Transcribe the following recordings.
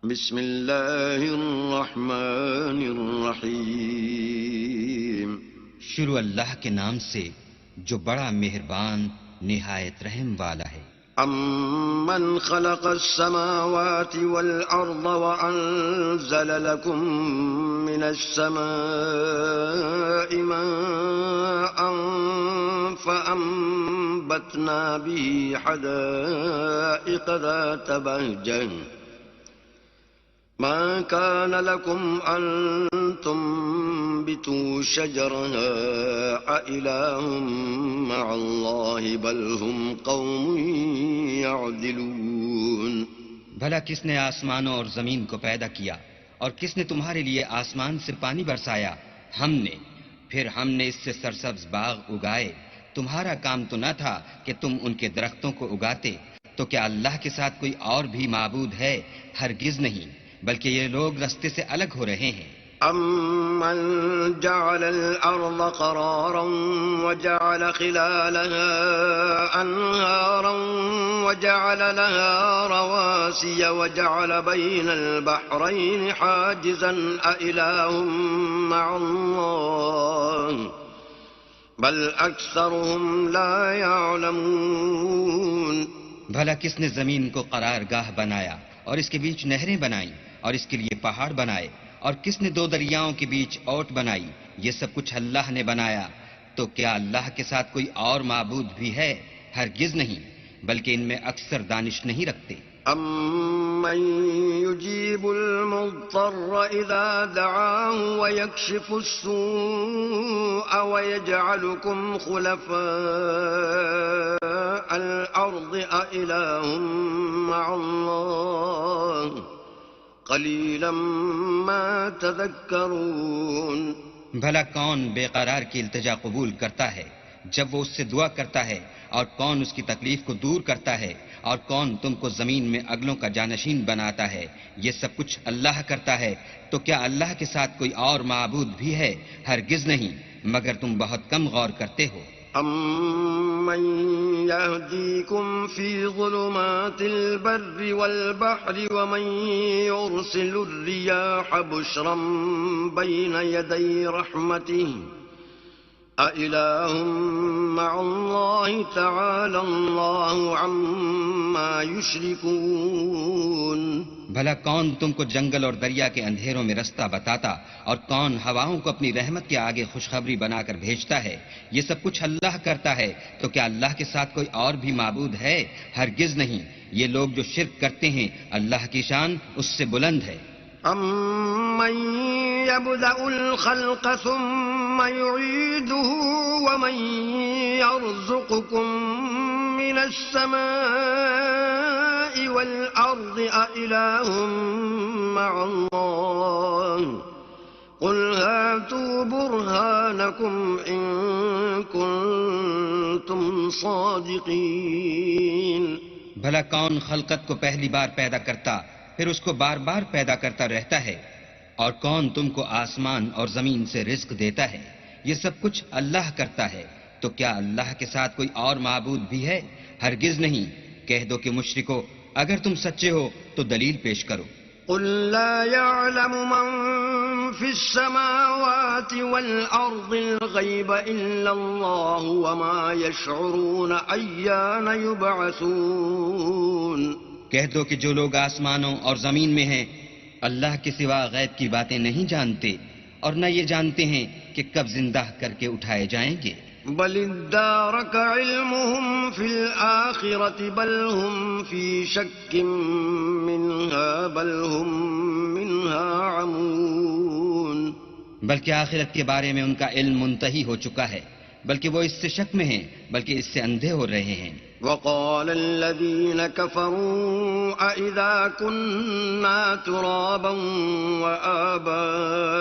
بسم اللہ الرحمن الرحیم. شروع اللہ کے نام سے جو بڑا مہربان نہایت رحم والا ہے. امن خلق السماوات والارض وانزل لكم من السماء ماء فانبتنا به حدائق ذات بهجة ما كان لكم أن تنبتوا شجرها أإله مع الله بل هم قوم يعدلون. بھلا کس نے آسمانوں اور زمین کو پیدا کیا اور کس نے تمہارے لیے آسمان سے پانی برسایا؟ ہم نے. پھر ہم نے اس سے سرسبز باغ اگائے. تمہارا کام تو نہ تھا کہ تم ان کے درختوں کو اگاتے. تو کیا اللہ کے ساتھ کوئی اور بھی معبود ہے؟ ہرگز نہیں، بلکہ یہ لوگ رستے سے الگ ہو رہے ہیں. امن جعل الارض قرارا وجعل خلالها انهارا وجعل لها رواسي وجعل بين البحرين حاجزا أإله مع الله بل اکثرهم لا يعلمون. بھلا کس نے زمین کو قرار گاہ بنایا اور اس کے بیچ نہریں بنائیں اور اس کے لیے پہاڑ بنائے، اور کس نے دو دریاؤں کے بیچ اوٹ بنائی؟ یہ سب کچھ اللہ نے بنایا. تو کیا اللہ کے ساتھ کوئی اور معبود بھی ہے؟ ہرگز نہیں، بلکہ ان میں اکثر دانش نہیں رکھتے. امن يجيب المضطر اذا دعاه ويكشف السوء ويجعلكم خلفاء الارض أإله مع الله قلیلا ما تذکرون. بھلا کون بے قرار کی التجا قبول کرتا ہے جب وہ اس سے دعا کرتا ہے، اور کون اس کی تکلیف کو دور کرتا ہے، اور کون تم کو زمین میں اگلوں کا جانشین بناتا ہے؟ یہ سب کچھ اللہ کرتا ہے. تو کیا اللہ کے ساتھ کوئی اور معبود بھی ہے؟ ہرگز نہیں، مگر تم بہت کم غور کرتے ہو. امن يهديكم في ظلمات البر والبحر ومن يرسل الرياح بشرا بين يدي رحمته أإله مع الله تعالى الله عما يشركون. بھلا کون تم کو جنگل اور دریا کے اندھیروں میں رستہ بتاتا، اور کون ہواؤں کو اپنی رحمت کے آگے خوشخبری بنا کر بھیجتا ہے؟ یہ سب کچھ اللہ کرتا ہے. تو کیا اللہ کے ساتھ کوئی اور بھی معبود ہے؟ ہرگز نہیں. یہ لوگ جو شرک کرتے ہیں اللہ کی شان اس سے بلند ہے. امن يبدأ الخلق ثم يعيده ومن يرزقكم من السماء والأرض أإله مع الله قل هاتوا برهانكم إن كنتم صادقين. بھلا کون خلقت کو پہلی بار پیدا کرتا پھر اس کو بار بار پیدا کرتا رہتا ہے؟ اور کون تم کو آسمان اور زمین سے رزق دیتا ہے؟ یہ سب کچھ اللہ کرتا ہے. تو کیا اللہ کے ساتھ کوئی اور معبود بھی ہے؟ ہرگز نہیں. کہہ دو کہ مشرکو، اگر تم سچے ہو تو دلیل پیش کرو. قل لا يعلم من في السماوات والأرض الغيب إلا الله وما يشعرون أيان يبعثون. کہہ دو کہ جو لوگ آسمانوں اور زمین میں ہیں اللہ کے سوا غیب کی باتیں نہیں جانتے، اور نہ یہ جانتے ہیں کہ کب زندہ کر کے اٹھائے جائیں گے. بل ادارك علمهم في الآخرة بل هم في شك منها بل هم منها عمون. بلکہ آخرت کے بارے میں ان کا علم منتہی ہو چکا ہے، بلکہ وہ اس سے شک میں ہیں، بلکہ اس سے اندھے ہو رہے ہیں. وقال الذين كفروا أإذا كنا ترابا وآباؤنا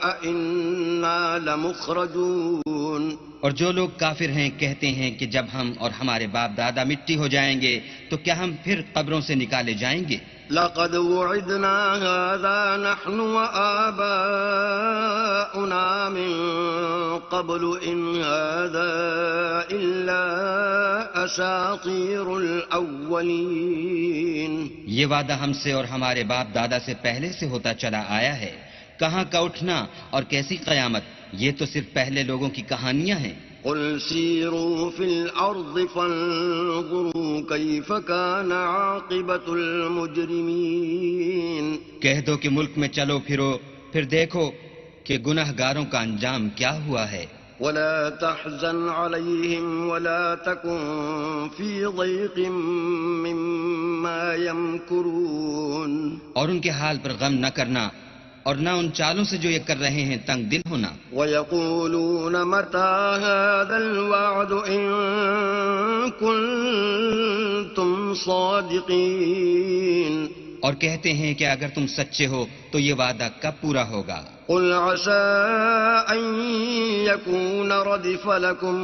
أإنا لمخرجون. اور جو لوگ کافر ہیں کہتے ہیں کہ جب ہم اور ہمارے باپ دادا مٹی ہو جائیں گے تو کیا ہم پھر قبروں سے نکالے جائیں گے؟ لقد وعدنا هذا نحن وآباؤنا من قبل إن هذا إلا أساطير الأولين. یہ وعدہ ہم سے اور ہمارے باپ دادا سے پہلے سے ہوتا چلا آیا ہے. کہاں کا اٹھنا اور کیسی قیامت، یہ تو صرف پہلے لوگوں کی کہانیاں ہیں. قل سيروا في الأرض فانظروا كيف كان عاقبة المجرمين. کہہ دو کہ ملک میں چلو پھرو، پھر دیکھو کہ گناہ گاروں کا انجام کیا ہوا ہے. ولا تحزن عليهم ولا تكن في ضيق مما يمكرون. اور ان کے حال پر غم نہ کرنا اور نہ ان چالوں سے جو یہ کر رہے ہیں تنگ دل ہونا. وَيَقُولُونَ مَتَى هَذَا الْوَعْدُ إِن كُنتُمْ صَادِقِينَ. اور کہتے ہیں کہ اگر تم سچے ہو تو یہ وعدہ کب پورا ہوگا؟ قُلْ عَسَىٰ أَن يَكُونَ رَدِفَ لَكُمْ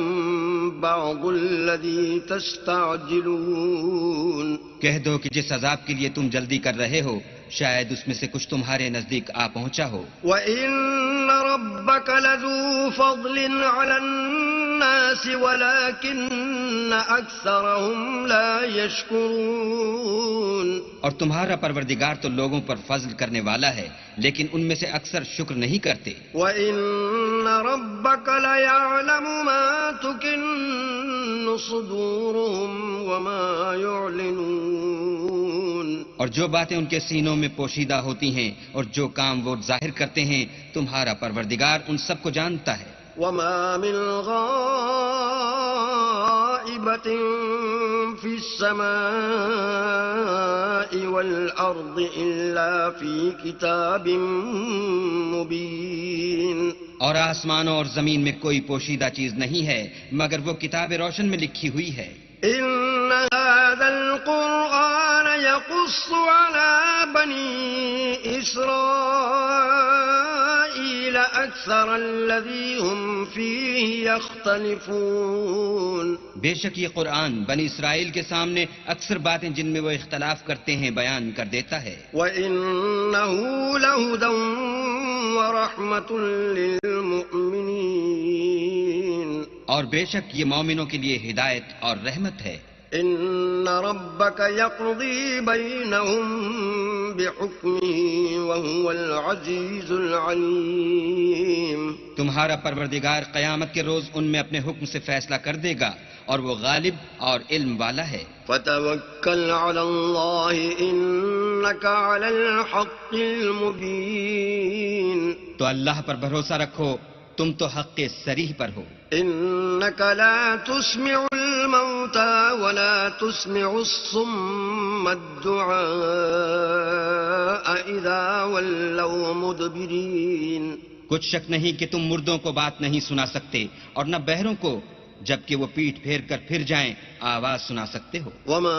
بَعْضُ الَّذِي تَسْتَعْجِلُونَ. کہہ دو کہ جس عذاب کے لیے تم جلدی کر رہے ہو شاید اس میں سے کچھ تمہارے نزدیک آ پہنچا ہو. وَإِنَّ رَبَّكَ لَذُو فَضْلٍ عَلَى النَّاسِ وَلَكِنَّ أَكْثَرَهُمْ لَا يَشْكُرُونَ. اور تمہارا پروردگار تو لوگوں پر فضل کرنے والا ہے لیکن ان میں سے اکثر شکر نہیں کرتے. وَإِنَّ رَبَّكَ لَيَعْلَمُ مَا تُكِنُّ صُدُورُهُمْ وَمَا يُعْلِنُونَ. اور جو باتیں ان کے سینوں میں پوشیدہ ہوتی ہیں اور جو کام وہ ظاہر کرتے ہیں تمہارا پروردگار ان سب کو جانتا ہے. وَمَا مِنْ غَائِبَةٍ فِي السَّمَاءِ وَالْأَرْضِ إِلَّا فِي كِتَابٍ مُبِينٍ. اور آسمانوں اور زمین میں کوئی پوشیدہ چیز نہیں ہے مگر وہ کتاب روشن میں لکھی ہوئی ہے. إِنَّ هَذَا الْقُرْآنَ يَقُصُّ عَلَى بَنِي إِسْرَائِيلَ أَكْثَرَ الَّذِي هُمْ فِيهِ يَخْتَلِفُونَ. بے شک یہ قرآن بنی اسرائیل کے سامنے اکثر باتیں جن میں وہ اختلاف کرتے ہیں بیان کر دیتا ہے. وَإِنَّهُ لَهُدًى وَرَحْمَةٌ لِّلْمُؤْمِنِينَ. اور بے شک یہ مومنوں کے لیے ہدایت اور رحمت ہے. إِنَّ رَبَّكَ يَقْضِي بَيْنَهُم بِحُكْمِهِ وَهُوَ الْعَزِيزُ الْعَلِيمُ. تمہارا پروردگار قیامت کے روز ان میں اپنے حکم سے فیصلہ کر دے گا اور وہ غالب اور علم والا ہے. فَتَوَكَّلْ عَلَى اللَّهِ إِنَّكَ عَلَى الْحَقِّ الْمُبِينِ. تو اللہ پر بھروسہ رکھو، تم تو حق صریح پر ہو. إِنَّكَ لَا تُسْمِعُ الْمَوْتَى وَلَا تُسْمِعُ الصُّمَّ الدُّعَاءَ إِذَا وَلَّوْا مُدْبِرِينَ. کچھ شک نہیں کہ تم مردوں کو بات نہیں سنا سکتے اور نہ بہروں کو جبکہ وہ پیٹھ پھیر کر پھر جائیں آواز سنا سکتے ہو. وَمَا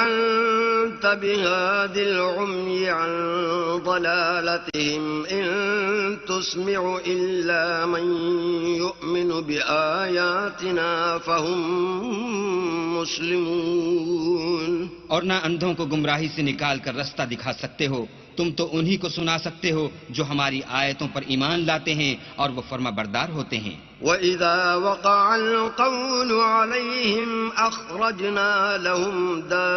أَنْتَ بِهَادِ الْعُمْيِ عَنْ ضَلَالَتِهِمْ إِن تُسْمِعُ إِلَّا مَن يُؤْمِنُ بِآيَاتِنَا فَهُمْ مُسْلِمُونَ. اور نہ اندھوں کو گمراہی سے نکال کر رستہ دکھا سکتے ہو، تم تو انہی کو سنا سکتے ہو جو ہماری آیتوں پر ایمان لاتے ہیں اور وہ فرما بردار ہوتے ہیں. وَإِذَا وَقَعَ الْقَوْلُ عَلَيْهِمْ أَخْرَجْنَا لَهُمْ دَابَّةً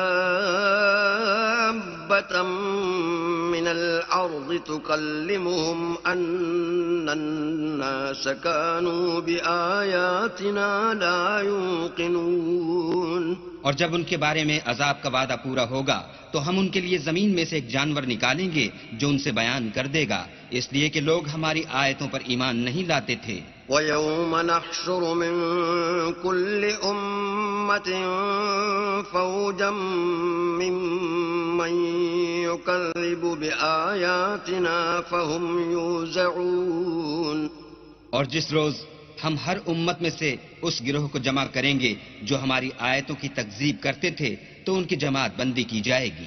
مِّنَ الْأَرْضِ تُكَلِّمُهُمْ أَنَّ النَّاسَ كَانُوا بِآيَاتِنَا لَا يُوقِنُونَ. اور جب ان کے بارے میں عذاب کا وعدہ پورا ہوگا تو ہم ان کے لیے زمین میں سے ایک جانور نکالیں گے جو ان سے بیان کر دے گا، اس لیے کہ لوگ ہماری آیتوں پر ایمان نہیں لاتے تھے. وَيَوْمَ نَحْشُرُ مِن كُلِّ أُمَّةٍ فَوْجًا مِّمَّن يُكَذِّبُ بِآيَاتِنَا فَهُمْ يُوزَعُونَ. اور جس روز ہم ہر امت میں سے اس گروہ کو جمع کریں گے جو ہماری آیتوں کی تکذیب کرتے تھے تو ان کی جماعت بندی کی جائے گی.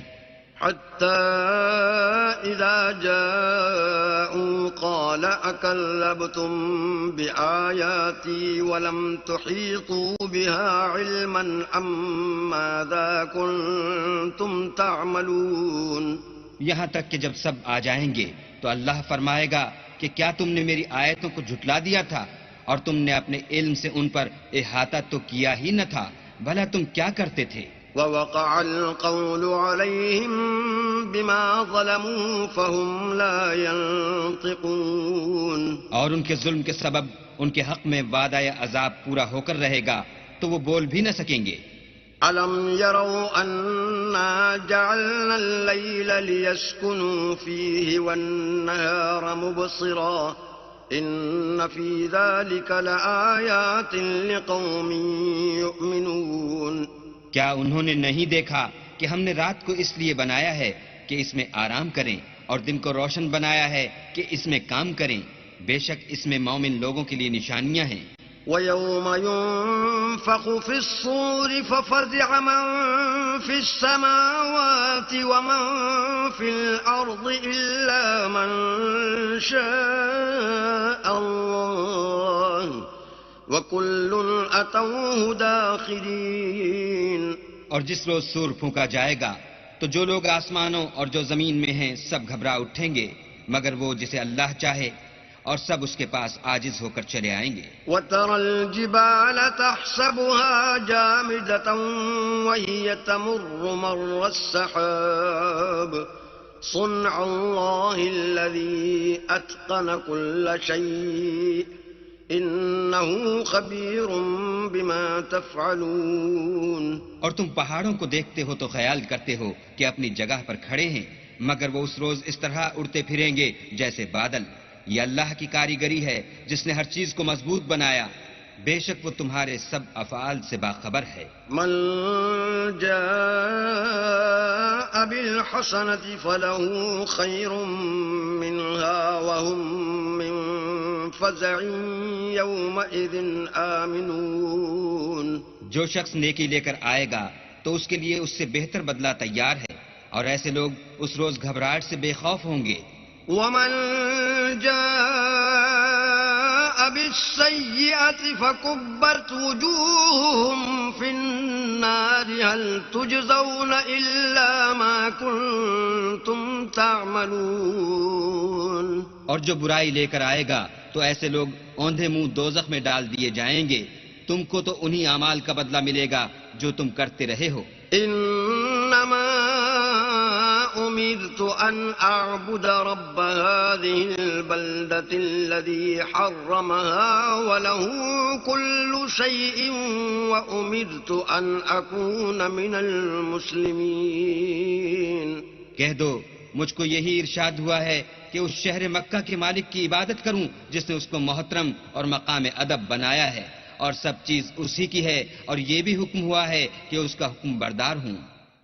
حتى إذا جاءوا قال أكذبتم بآياتي ولم تحيطوا بها علما أم ماذا كنتم تعملون. یہاں تک کہ جب سب آ جائیں گے تو اللہ فرمائے گا کہ کیا تم نے میری آیتوں کو جھٹلا دیا تھا اور تم نے اپنے علم سے ان پر احاطہ تو کیا ہی نہ تھا، بھلا تم کیا کرتے تھے؟ ووقع القول عليهم بما ظلموا فهم لا ينطقون. اور ان کے ظلم کے سبب ان کے حق میں وعدہ عذاب پورا ہو کر رہے گا تو وہ بول بھی نہ سکیں گے. ألم يروا أنا جعلنا الليل ليسكنوا فيه والنهار مبصرا إن في ذلك لآيات لقوم يؤمنون. کیا انہوں نے نہیں دیکھا کہ ہم نے رات کو اس لیے بنایا ہے کہ اس میں آرام کریں اور دن کو روشن بنایا ہے کہ اس میں کام کریں؟ بے شک اس میں مومن لوگوں کے لیے نشانیاں ہیں. وَيَوْمَ يُنفَخُ فِي الصُّورِ فَفَزِعَ مَن فِي السَّمَاوَاتِ وَمَن فِي الْأَرْضِ إِلَّا مَن شَاءَ اللَّهُ وَكُلٌّ أَتَوْهُ دَاخِرِينَ. اور جس روز سور پھونکا جائے گا تو جو لوگ آسمانوں اور جو زمین میں ہیں سب گھبرا اٹھیں گے مگر وہ جسے اللہ چاہے، اور سب اس کے پاس عاجز ہو کر چلے آئیں گے. وَتَرَى الْجِبَالَ تَحْسَبُهَا جَامِدَةً وَهِيَ تَمُرُّ مَرَّ السَّحَابِ صُنْعَ اللَّهِ الَّذِي أَتْقَنَ كُلَّ شَيْءٍ إِنَّهُ خَبِيرٌ بِمَا تَفْعَلُونَ. اور تم پہاڑوں کو دیکھتے ہو تو خیال کرتے ہو کہ اپنی جگہ پر کھڑے ہیں، مگر وہ اس روز اس طرح اڑتے پھریں گے جیسے بادل. یہ اللہ کی کاریگری ہے جس نے ہر چیز کو مضبوط بنایا، بے شک وہ تمہارے سب افعال سے باخبر ہے. من جاء بالحسنة فله خير منها وهم من فزع يومئذ آمنون. جو شخص نیکی لے کر آئے گا تو اس کے لیے اس سے بہتر بدلہ تیار ہے، اور ایسے لوگ اس روز گھبراہٹ سے بے خوف ہوں گے. ومن جاء بالسيئة فكبت وجوههم في النار هل تجزون إلا ما كنتم تعملون. اور جو برائی لے کر آئے گا تو ایسے لوگ اوندھے منہ دوزخ میں ڈال دیے جائیں گے، تم کو تو انہی اعمال کا بدلہ ملے گا جو تم کرتے رہے ہو. انما امرت ان اعبد رب هذه البلدة الذي حرمها وله كل شيء وامرت ان اكون من المسلمين. کہہ دو مجھ کو یہی ارشاد ہوا ہے کہ اس شہر مکہ کے مالک کی عبادت کروں جس نے اس کو محترم اور مقام ادب بنایا ہے، اور سب چیز اسی کی ہے، اور یہ بھی حکم ہوا ہے کہ اس کا حکم بردار ہوں.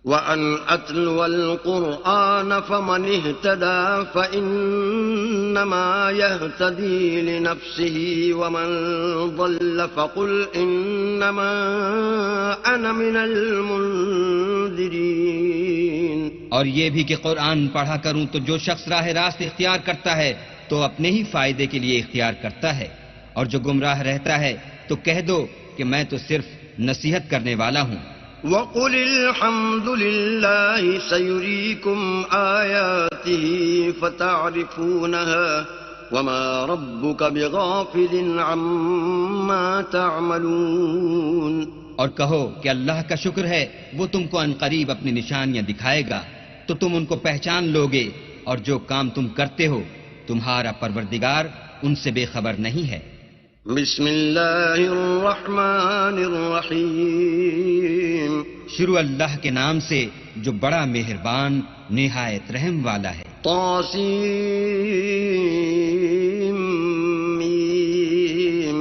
وَأَنْ أَتْلُوَ الْقُرْآنَ فَمَنِ اهْتَدَى فَإِنَّمَا يَهْتَدِي لِنَفْسِهِ وَمَنْ ضَلَّ فَقُلْ إِنَّمَا أَنَا مِنَ الْمُنذِرِينَ. اور یہ بھی کہ قرآن پڑھا کروں تو جو شخص راہ راست اختیار کرتا ہے تو اپنے ہی فائدے کے لیے اختیار کرتا ہے، اور جو گمراہ رہتا ہے تو کہہ دو کہ میں تو صرف نصیحت کرنے والا ہوں. وَقُلِ الْحَمْدُ لِلَّهِ سَيُرِيكُمْ آيَاتِهِ فَتَعْرِفُونَهَا وَمَا رَبُّكَ بِغَافِلٍ عَمَّا تَعْمَلُونَ. اور کہو کہ اللہ کا شکر ہے وہ تم کو عنقریب اپنی نشانیاں دکھائے گا تو تم ان کو پہچان لوگے، اور جو کام تم کرتے ہو تمہارا پروردگار ان سے بے خبر نہیں ہے. بسم اللہ الرحمن الرحیم. شروع اللہ کے نام سے جو بڑا مہربان نہایت رحم والا ہے. طاسیم میم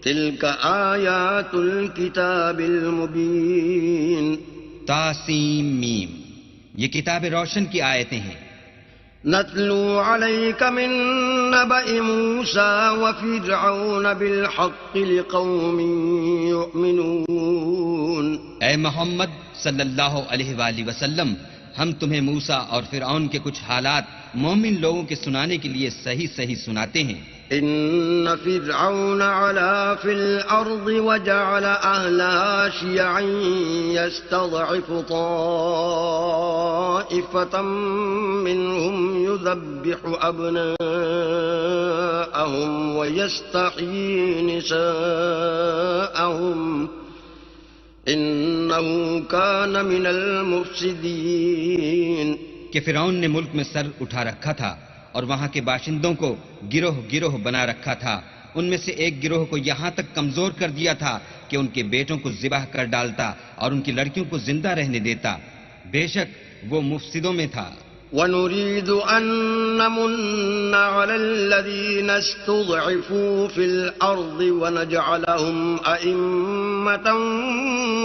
تلک آیات الکتاب المبین. تاسیم میم یہ کتاب روشن کی آیتیں ہیں. نتلو علیک من نبأ موسیٰ وفرعون بالحق لقوم یؤمنون. اے محمد صلی اللہ علیہ وآلہ وسلم، ہم تمہیں موسیٰ اور فرعون کے کچھ حالات مومن لوگوں کے سنانے کے لیے صحیح صحیح سناتے ہیں۔ إن فرعون علا في الأرض وجعل أهلها شيعا يستضعف طائفة منهم يذبح أبناءهم ويستحيي نساءهم إنه كان من المفسدين۔ کہ فرعون نے ملک میں سر اٹھا رکھا تھا اور وہاں کے باشندوں کو گروہ گروہ بنا رکھا تھا، ان میں سے ایک گروہ کو یہاں تک کمزور کر دیا تھا کہ ان کے بیٹوں کو ذبح کر ڈالتا اور ان کی لڑکیوں کو زندہ رہنے دیتا، بے شک وہ مفسدوں میں تھا۔ ونريد أن نمن على الذين استضعفوا في الأرض ونجعلهم أئمة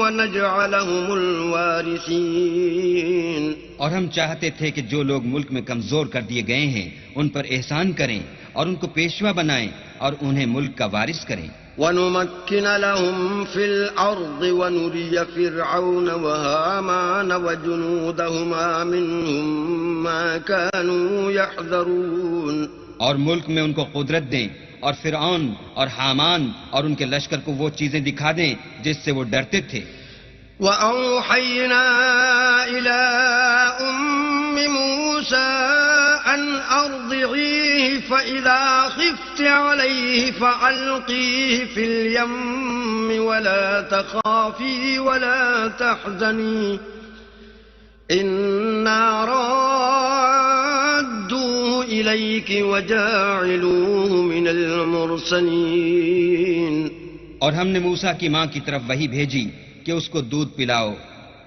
ونجعلهم الوارثين۔ اور ہم چاہتے تھے کہ جو لوگ ملک میں کمزور کر دیے گئے ہیں ان پر احسان کریں اور ان کو پیشوا بنائیں اور انہیں ملک کا وارث کریں۔ ونمكن لهم في الأرض ونري فرعون وهامان وجنودهما منهم ما كانوا يحذرون۔ اور ملک میں ان کو قدرت دیں اور فرعون اور حامان اور ان کے لشکر کو وہ چیزیں دکھا دیں جس سے وہ ڈرتے تھے۔ وأوحينا إلى أم موسى أن أرضعيه فإذا خفت عليه فألقيه في اليم ولا تخافي ولا تحزني إنا رادوه إليك وجاعلوه من المرسلين۔ اور ہم نے موسیٰ کی ماں کی طرف وحی بھیجی کہ اس کو دودھ پلاؤ،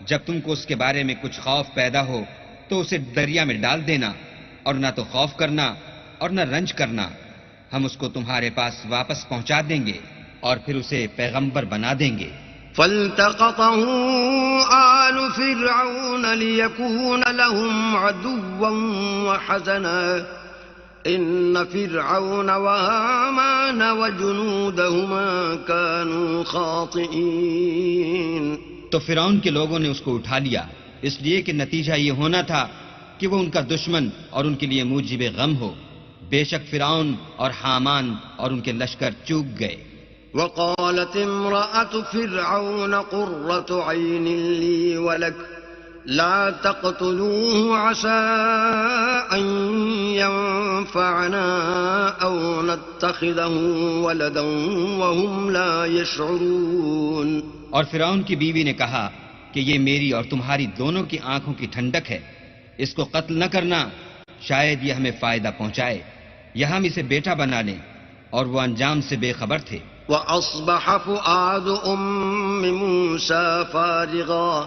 جب تم کو اس کے بارے میں کچھ خوف پیدا ہو تو اسے دریا میں ڈال دینا، اور نہ تو خوف کرنا اور نہ رنج کرنا، ہم اس کو تمہارے پاس واپس پہنچا دیں گے اور پھر اسے پیغمبر بنا دیں گے۔ فالتقطه آل فرعون ليكون لهم عدوا وحزنا إن فرعون وهامان وجنودهما كانوا خاطئين۔ تو فرعون کے لوگوں نے اس کو اٹھا لیا اس لیے کہ نتیجہ یہ ہونا تھا کہ وہ ان کا دشمن اور ان کے لیے موجب غم ہو، بے شک فرعون اور حامان اور ان کے لشکر چوک گئے۔ وقالت امرأة فرعون قرة عين لي ولك لا تقتلوه عسى أن ينفعنا أو نتخذه ولدا وهم لا يشعرون۔ اور فرعون کی بیوی نے کہا کہ یہ میری اور تمہاری دونوں کی آنکھوں کی ٹھنڈک ہے، اس کو قتل نہ کرنا، شاید یہ ہمیں فائدہ پہنچائے یا ہم اسے بیٹا بنا لیں، اور وہ انجام سے بے خبر تھے۔ وأصبح فؤاد أم موسى فارغا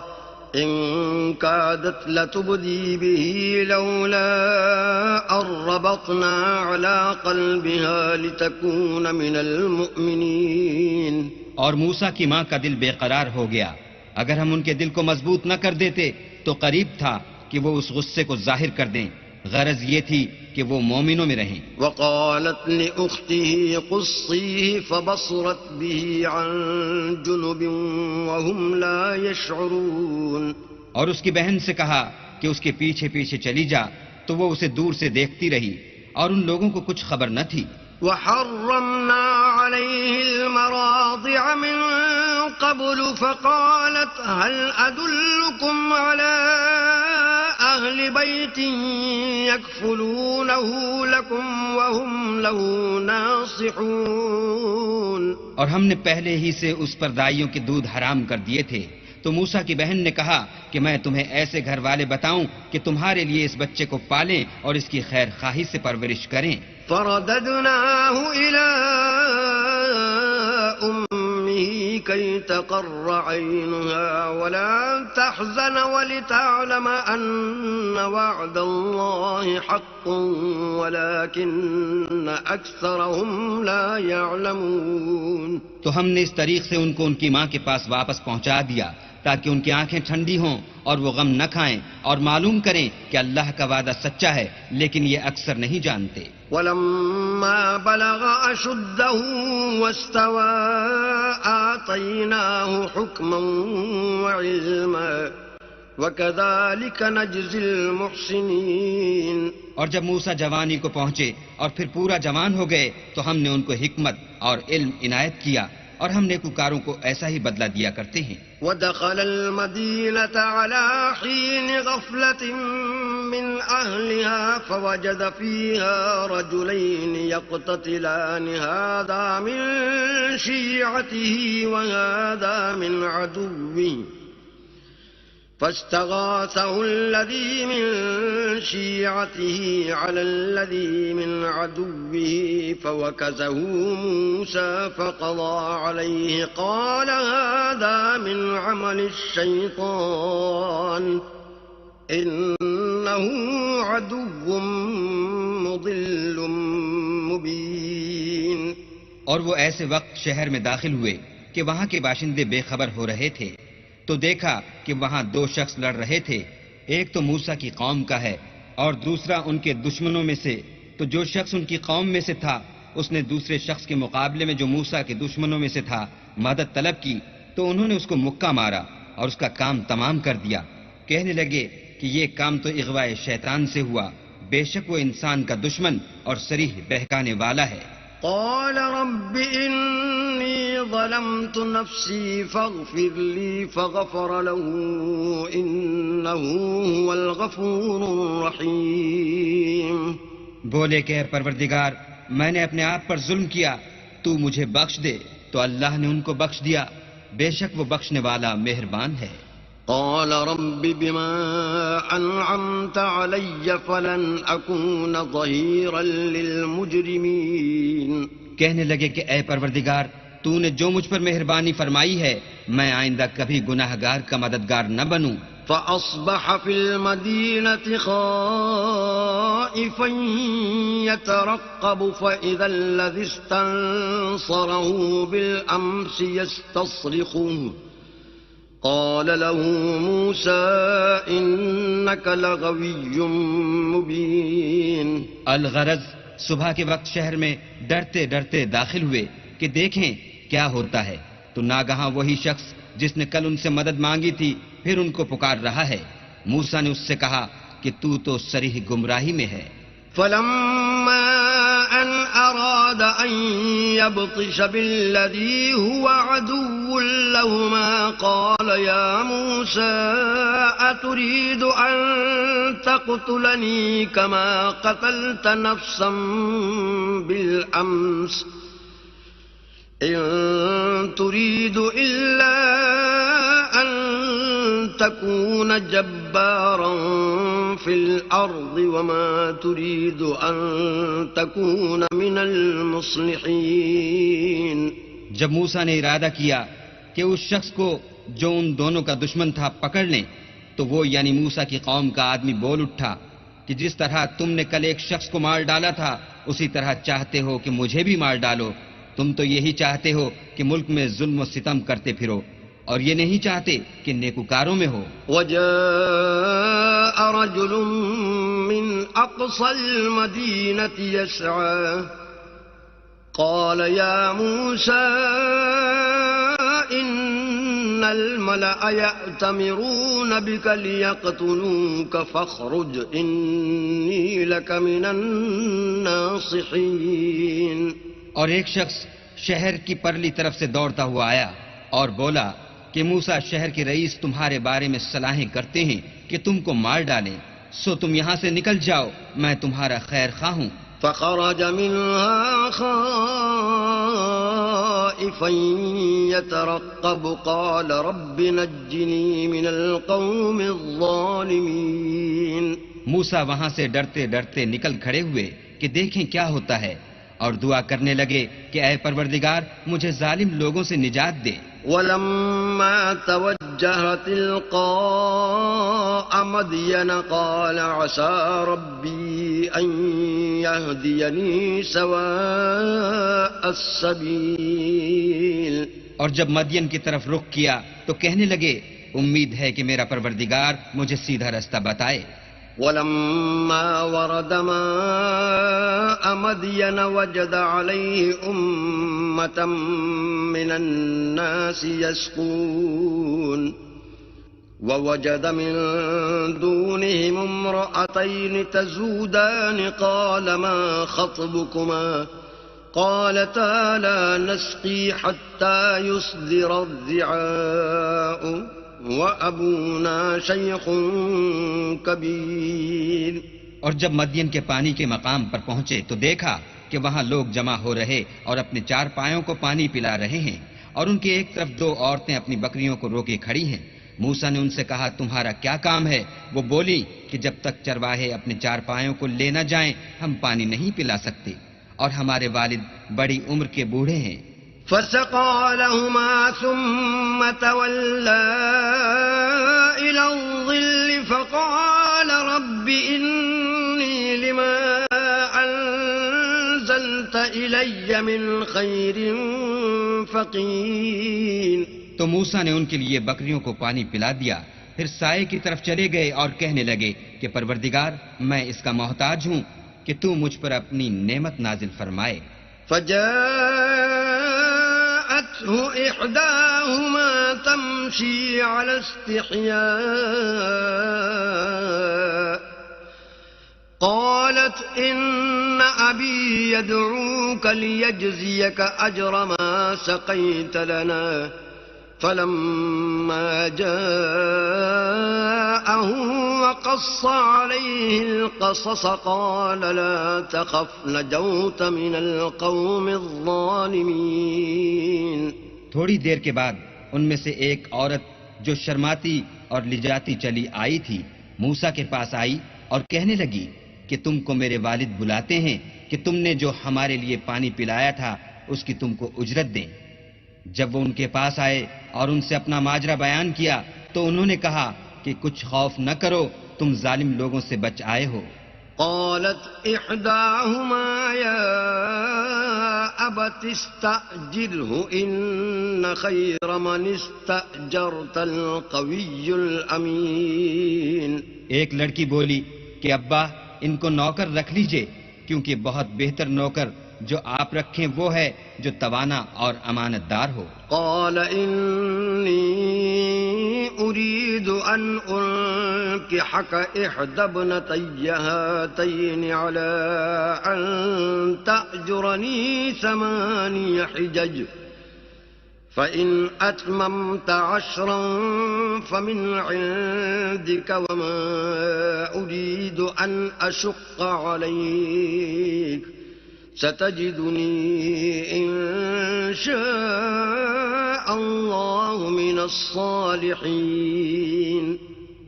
إن كادت لتبدي به لولا أن ربطنا على قلبها لتكون من المؤمنين۔ اور موسیٰ کی ماں کا دل بے قرار ہو گیا، اگر ہم ان کے دل کو مضبوط نہ کر دیتے تو قریب تھا کہ وہ اس غصے کو ظاہر کر دیں، غرض یہ تھی کہ وہ مومنوں میں رہیں۔ وقالت لأخته قصيه فبصرت به عن جنب وهم لا يشعرون۔ اور اس کی بہن سے کہا کہ اس کے پیچھے پیچھے چلی جا، تو وہ اسے دور سے دیکھتی رہی اور ان لوگوں کو کچھ خبر نہ تھی۔ وحرمنا عليه المراضع من قبل فقالت هل أدلكم على أهل بيت يكفلونه لكم وهم له ناصحون۔ اور ہم نے پہلے ہی سے اس پر دائیوں کے دودھ حرام کر دیے تھے، تو موسیٰ کی بہن نے کہا کہ میں تمہیں ایسے گھر والے بتاؤں کہ تمہارے لیے اس بچے کو پالیں اور اس کی خیر خواہی سے پرورش کریں۔ فرددناه إلى أمه كي تقر عينها ولا تحزن ولتعلم أن وعد الله حق ولكن أكثرهم لا يعلمون۔ تو ہم نے اس طریق سے ان کو ان کی ماں کے پاس واپس پہنچا دیا تاکہ ان کی آنکھیں ٹھنڈی ہوں اور وہ غم نہ کھائیں اور معلوم کریں کہ اللہ کا وعدہ سچا ہے، لیکن یہ اکثر نہیں جانتے۔ ولما بلغ أشده واستوى آتيناه حكما وعلما وَكَذَلِكَ نَجْزِي الْمُحْسِنِينَ۔ اور جب موسیٰ جوانی کو پہنچے اور پھر پورا جوان ہو گئے تو ہم نے ان کو حکمت اور علم عنایت کیا، اور ہم نیکوکاروں کو ایسا ہی بدلہ دیا کرتے ہیں۔ وَدَخَلَ الْمَدِينَةَ عَلَى حِينِ غَفْلَةٍ مِّنْ أَهْلِهَا فَوَجَدَ فِيهَا رَجُلَيْنِ يَقْتَتِلَانِ هَذَا مِن شِيعَتِهِ وَهَذَا مِنْ عَدُوِّهِ فاستغاثه الذي من شيعته على الذي من عدوه فوكزه موسى فقضى عليه قال هذا من عمل الشيطان إنه عدو مضل مبين۔ اور وہ ایسے وقت شہر میں داخل ہوئے کہ وہاں کے باشندے بے خبر ہو رہے تھے، تو دیکھا کہ وہاں دو شخص لڑ رہے تھے، ایک تو موسیٰ کی قوم کا ہے اور دوسرا ان کے دشمنوں میں سے۔ تو جو شخص ان کی قوم میں سے تھا اس نے دوسرے شخص کے مقابلے میں جو موسیٰ کے دشمنوں میں سے تھا مدد طلب کی، تو انہوں نے اس کو مکہ مارا اور اس کا کام تمام کر دیا۔ کہنے لگے کہ یہ کام تو اغوائے شیطان سے ہوا، بے شک وہ انسان کا دشمن اور صریح بہکانے والا ہے۔ قال رب إني ظلمت نفسي فاغفر لي فغفر له إنه هو الغفور الرحيم۔ بولے کہ اے پروردگار میں نے اپنے آپ پر ظلم کیا، تو مجھے بخش دے، تو اللہ نے ان کو بخش دیا، بے شک وہ بخشنے والا مہربان ہے۔ قال رب بما أنعمت علي فلن أكون ظهيرا للمجرمين۔ کہنے لگے کہ اے پروردگار تو نے جو مجھ پر مہربانی فرمائی ہے میں آئندہ کبھی گناہگار کا مددگار نہ بنوں۔ فأصبح في المدينة خائفا يترقب فإذا الذي استنصره بالأمس يستصرخه قال له موسى إنك لغوي مبين۔ الغرض صبح کے وقت شہر میں ڈرتے ڈرتے داخل ہوئے کہ دیکھیں کیا ہوتا ہے، تو ناگہاں وہی شخص جس نے کل ان سے مدد مانگی تھی پھر ان کو پکار رہا ہے۔ موسیٰ نے اس سے کہا کہ تو صریح گمراہی میں ہے۔ فلما أن أراد أن يبطش بالذي هو عدو لهما قال يا موسى أتريد أن تقتلني كما قتلت نفسا بالأمس إن تريد إلا أن تكون جبارا في الأرض وما تريد أن تكون من المصلحين۔ جب موسیٰ نے ارادہ کیا کہ اس شخص کو جو ان دونوں کا دشمن تھا پکڑ لیں، تو وہ یعنی موسیٰ کی قوم کا آدمی بول اٹھا کہ جس طرح تم نے کل ایک شخص کو مار ڈالا تھا اسی طرح چاہتے ہو کہ مجھے بھی مار ڈالو۔ تم تو یہی چاہتے ہو کہ ملک میں ظلم و ستم کرتے پھرو اور یہ نہیں چاہتے کہ نیکوکاروں میں ہو۔ وجاء رجل من أقصى المدينة يسعى قال يا موسى إن الملأ يأتمرون بك ليقتلوك فاخرج إني لك من الناصحين۔ اور ایک شخص شہر کی پرلی طرف سے دوڑتا ہوا آیا اور بولا کہ موسیٰ شہر کے رئیس تمہارے بارے میں صلاحیں کرتے ہیں کہ تم کو مار ڈالیں، سو تم یہاں سے نکل جاؤ، میں تمہارا خیر خواہ ہوں۔ فخرج منها خائفا يترقب قال رب نجني من القوم الظالمين۔ موسیٰ وہاں سے ڈرتے ڈرتے نکل کھڑے ہوئے کہ دیکھیں کیا ہوتا ہے، اور دعا کرنے لگے کہ اے پروردگار مجھے ظالم لوگوں سے نجات دے۔ ولما توجه تلقاء مدين قال عسى ربي أن يهديني سواء السبيل۔ اور جب مدین کی طرف رخ کیا تو کہنے لگے امید ہے کہ میرا پروردگار مجھے سیدھا رستہ بتائے۔ ولما ورد ماء مدين وجد عليه أمة من الناس يسقون ووجد من دونهم امرأتين تزودان قال ما خطبكما قالتا لا نسقي حتى يصدر الرعاء وأبونا شيخ كبير. اور جب مدین کے پانی کے مقام پر پہنچے تو دیکھا کہ وہاں لوگ جمع ہو رہے اور اپنے چارپایوں کو پانی پلا رہے ہیں، اور ان کی ایک طرف دو عورتیں اپنی بکریوں کو روکے کھڑی ہیں. موسیٰ نے ان سے کہا تمہارا کیا کام ہے؟ وہ بولی کہ جب تک چرواہے اپنے چارپایوں کو لے نہ جائیں ہم پانی نہیں پلا سکتے، اور ہمارے والد بڑی عمر کے بوڑھے ہیں. فسقى لهما ثم تولى إلى الظل فقال رب إني لما أنزلت إلي من خير فقير. تو موسیٰ نے ان کے لیے بکریوں کو پانی پلا دیا، پھر سائے کی طرف چلے گئے اور کہنے لگے کہ پروردگار میں اس کا محتاج ہوں کہ تو مجھ پر اپنی نعمت نازل فرمائے. فجاءته إحداهما تمشي على استحياء قالت إن أبي يدعوك ليجزيك أجر ما سقيت لنا. فلما جاءه وقص عليه القصص قال لا تخف نجوت من القوم الظالمين. تھوڑی دیر کے بعد ان میں سے ایک عورت جو شرماتی اور لجاتی چلی آئی تھی موسیٰ کے پاس آئی اور کہنے لگی کہ تم کو میرے والد بلاتے ہیں کہ تم نے جو ہمارے لیے پانی پلایا تھا اس کی تم کو اجرت دیں. جب وہ ان کے پاس آئے اور ان سے اپنا ماجرا بیان کیا تو انہوں نے کہا کہ کچھ خوف نہ کرو، تم ظالم لوگوں سے بچ آئے ہو. قالت إحداهما يا أبت استأجره إن خير من استأجرت القوي الأمين. ایک لڑکی بولی کہ ابا ان کو نوکر رکھ لیجئے، کیونکہ بہت بہتر نوکر جو آپ رکھیں وہ ہے جو توانا اور امانت دار ہو. قال إني أريد أن أنكحك إحدى ابنتي هاتين على أن تأجرني 8 حجج فإن أتممت 10 فمن عندك وما أريد أن أشق عليك ستجدني إن شاء الله من الصالحين.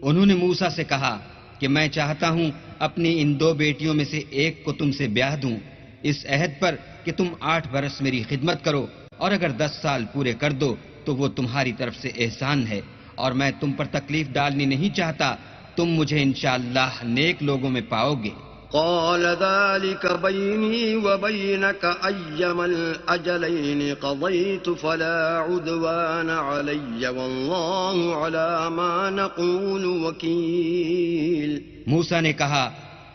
انہوں نے موسیٰ سے کہا کہ میں چاہتا ہوں اپنی ان 2 بیٹیوں میں سے ایک کو تم سے بیاہ دوں اس عہد پر کہ تم 8 برس میری خدمت کرو، اور اگر 10 سال پورے کر دو تو وہ تمہاری طرف سے احسان ہے، اور میں تم پر تکلیف ڈالنی نہیں چاہتا، تم مجھے انشاءاللہ نیک لوگوں میں پاؤ گے. قال ذلك بيني وبينك أيما الأجلين قضيت فلا عدوان علي والله على ما نقول وكيل. موسیٰ نے کہا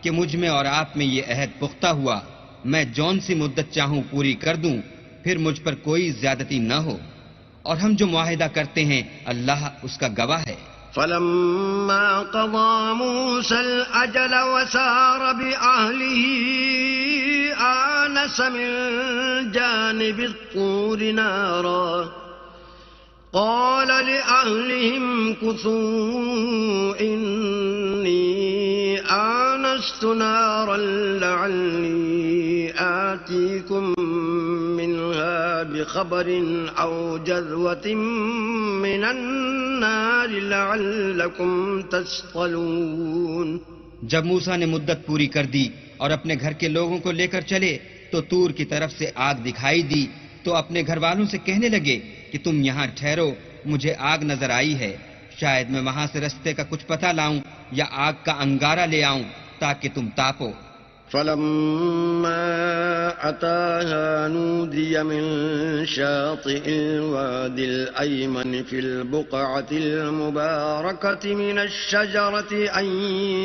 کہ مجھ میں اور آپ میں یہ عہد پختہ ہوا، میں جون سی مدت چاہوں پوری کر دوں، پھر مجھ پر کوئی زیادتی نہ ہو، اور ہم جو معاہدہ کرتے ہیں اللہ اس کا گواہ ہے. فلما قضى موسى الأجل وسار بأهله آنس من جانب الطور نارا قال لأهلهم كثوا إني آنست نارا لعلي آتيكم منها بخبر أو جذوة من النار لعلكم تصطلون. جب موسیٰ نے مدت پوری کر دی اور اپنے گھر کے لوگوں کو لے کر چلے تو طور کی طرف سے آگ دکھائی دی تو اپنے گھر والوں سے کہنے لگے کہ تم یہاں ٹھہرو، مجھے آگ نظر آئی ہے، شاید میں وہاں سے رستے کا کچھ پتہ لاؤں یا آگ کا انگارہ لے آؤں تاکہ تم تاپو. فلما أتاها نودي من شاطئ الوادي الأيمن في البقعة المباركة من الشجرة أن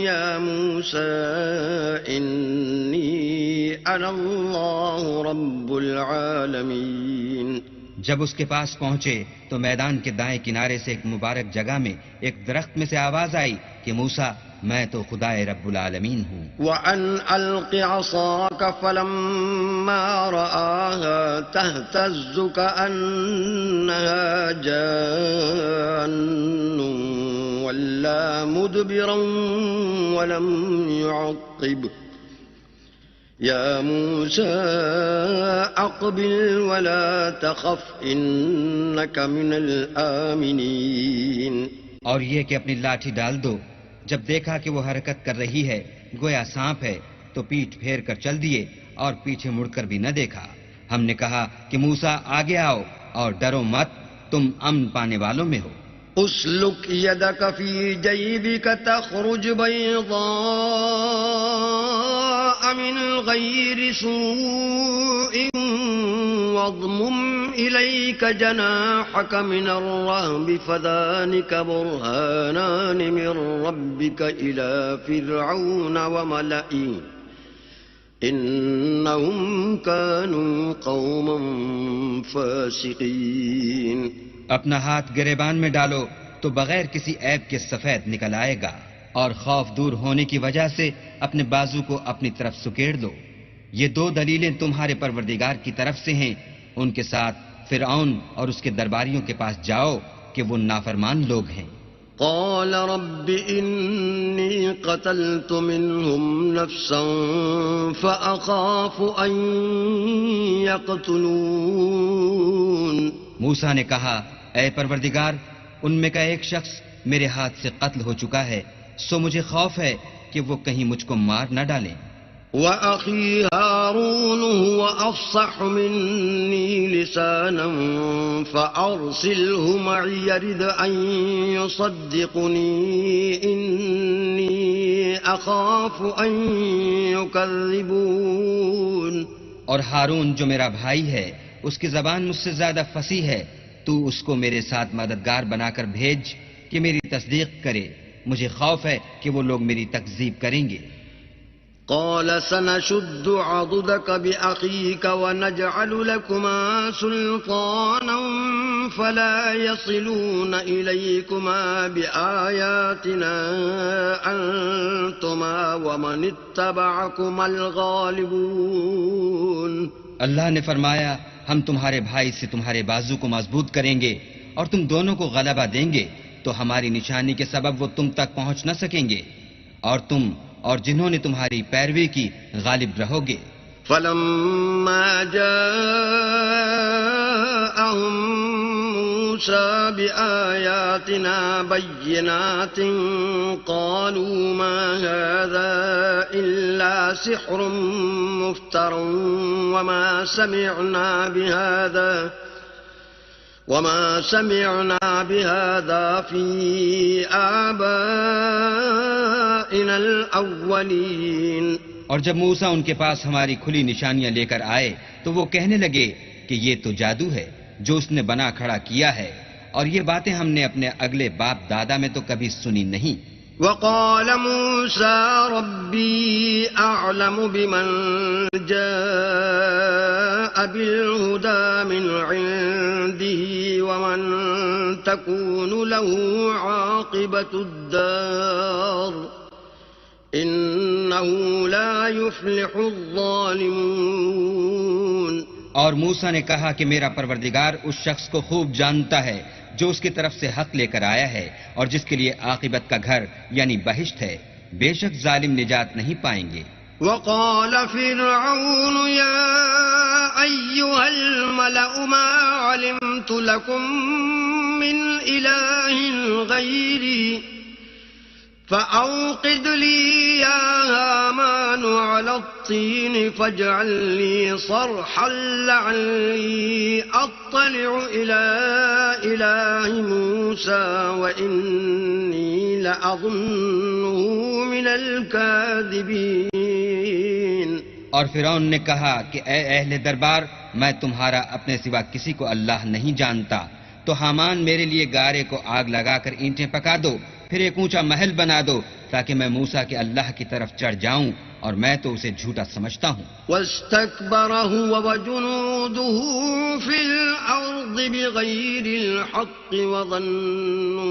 يا موسى إني أنا الله رب العالمين. جب اس کے پاس پہنچے تو میدان کے دائیں کنارے سے ایک مبارک جگہ میں ایک درخت میں سے آواز آئی کہ موسیٰ، میں تو خدائے رب العالمین ہوں۔ وَأَنْ أَلْقِ عَصَاكَ فَلَمَّا رَآهَا تَهْتَزُّ كَأَنَّهَا جَانٌّ وَلَّى مُدْبِرًا وَلَمْ يُعَقِّبْ يَا مُوسَىٰ أَقْبِلْ وَلَا تَخَفْ إِنَّكَ مِنَ الْآمِنِينَ۔ اور یہ کہ اپنی لاٹھی ڈال دو۔ جب دیکھا کہ وہ حرکت کر رہی ہے گویا سانپ ہے تو پیٹھ پھیر کر چل دیے اور پیچھے مڑ کر بھی نہ دیکھا۔ ہم نے کہا کہ موسیٰ آگے آؤ اور ڈرو مت، تم امن پانے والوں میں ہو۔ اسلک یدک فی جیبک تخرج بیضاء من غیر سوء واضمم الیک جناحک من الرہب فذلک برہانان من ربک الی فرعون وملئہ انہم کانوا قوما فاسقین۔ اپنا ہاتھ گریبان میں ڈالو تو بغیر کسی عیب کے سفید نکل آئے گا، اور خوف دور ہونے کی وجہ سے اپنے بازو کو اپنی طرف سکیڑ دو۔ یہ دو دلیلیں تمہارے پروردگار کی طرف سے ہیں، ان کے ساتھ فرعون اور اس کے درباریوں کے پاس جاؤ کہ وہ نافرمان لوگ ہیں۔ قال رب انی قتلت منهم نفسا فأخاف ان يقتلون۔ موسیٰ نے کہا، اے پروردگار، ان میں کا ایک شخص میرے ہاتھ سے قتل ہو چکا ہے، سو مجھے خوف ہے کہ وہ کہیں مجھ کو مار نہ ڈالیں۔ وَأَخِي هَارُونُ هُوَ أَفْصَحُ مِنِّي لِسَانًا فَأَرْسِلْهُ مَعِيَ يَرِدْ أَن يُصَدِّقُنِي إِنِّي أَخَافُ أَن يُكَذِّبُونِ۔ اور ہارون جو میرا بھائی ہے، اس کی زبان مجھ سے زیادہ فصیح ہے، تو اس کو میرے ساتھ مددگار بنا کر بھیج کہ میری تصدیق کرے، مجھے خوف ہے کہ وہ لوگ میری تکذیب کریں گے۔ قال سنشد عضدك بأخيك ونجعل لكما سلطانا فلا يصلون إليكما بآياتنا أنتما ومن اتبعكما الغالبون۔ اللہ نے فرمایا، ہم تمہارے بھائی سے تمہارے بازو کو مضبوط کریں گے اور تم دونوں کو غلبہ دیں گے، تو ہماری نشانی کے سبب وہ تم تک پہنچ نہ سکیں گے، اور تم اور جنہوں نے تمہاری پیروی کی غالب رہو گے۔ فلما جاءهم موسى بآياتنا بينات قالوا ما هذا إلا سحر مفتر وما سمعنا بهذا في آبائنا الأولين۔ اور جب موسیٰ ان کے پاس ہماری کھلی نشانیاں لے کر آئے تو وہ کہنے لگے کہ یہ تو جادو ہے جو اس نے بنا کھڑا کیا ہے، اور یہ باتیں ہم نے اپنے اگلے باپ دادا میں تو کبھی سنی نہیں۔ وقال موسى ربي أعلم بمن جاء بالهدى من عنده ومن تكون له عاقبة الدار إنه لا يفلح الظالمون۔ اور موسیٰ نے کہا کہ میرا پروردگار اس شخص کو خوب جانتا ہے جو اس کی طرف سے حق لے کر آیا ہے اور جس کے لیے عاقبت کا گھر یعنی بہشت ہے، بے شک ظالم نجات نہیں پائیں گے۔ وقال فرعون يا أيها الملأ ما علمت لكم من إله غيري فأوقد لي يا هامان على الطين فاجعل لي صرحا لعلي أطلع إلى إله موسى وإني لأظنه من الكاذبين۔ اور فرعون نے کہا کہ اے اہل دربار، میں تمہارا اپنے سوا کسی کو اللہ نہیں جانتا، تو حامان میرے لیے گارے کو آگ لگا کر اینٹیں پکا دو، پھر ایک اونچا محل بنا دو تاکہ میں موسیٰ کے اللہ کی طرف چڑھ جاؤں اور میں تو اسے جھوٹا سمجھتا ہوں. واستكبر هو وجنوده في الأرض بغير الحق وظنوا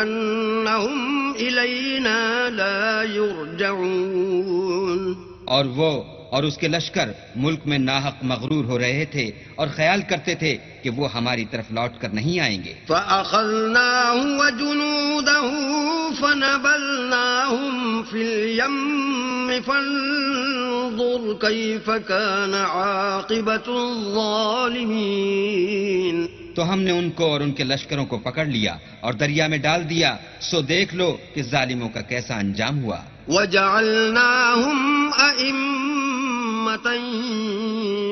أنهم إلينا لا يرجعون. اور وہ اور اس کے لشکر ملک میں ناحق مغرور ہو رہے تھے اور خیال کرتے تھے کہ وہ ہماری طرف لوٹ کر نہیں آئیں گے. فَأَخَذْنَاهُ وَجُنُودَهُ فَنَبَذْنَاهُمْ فِي الْيَمِّ فَانظُرْ كَيْفَ كَانَ عَاقِبَةُ الظَّالِمِينَ. تو ہم نے ان کو اور ان کے لشکروں کو پکڑ لیا اور دریا میں ڈال دیا، سو دیکھ لو کہ ظالموں کا کیسا انجام ہوا. وَجَعَلْنَاهُمْ أَئِمَّةً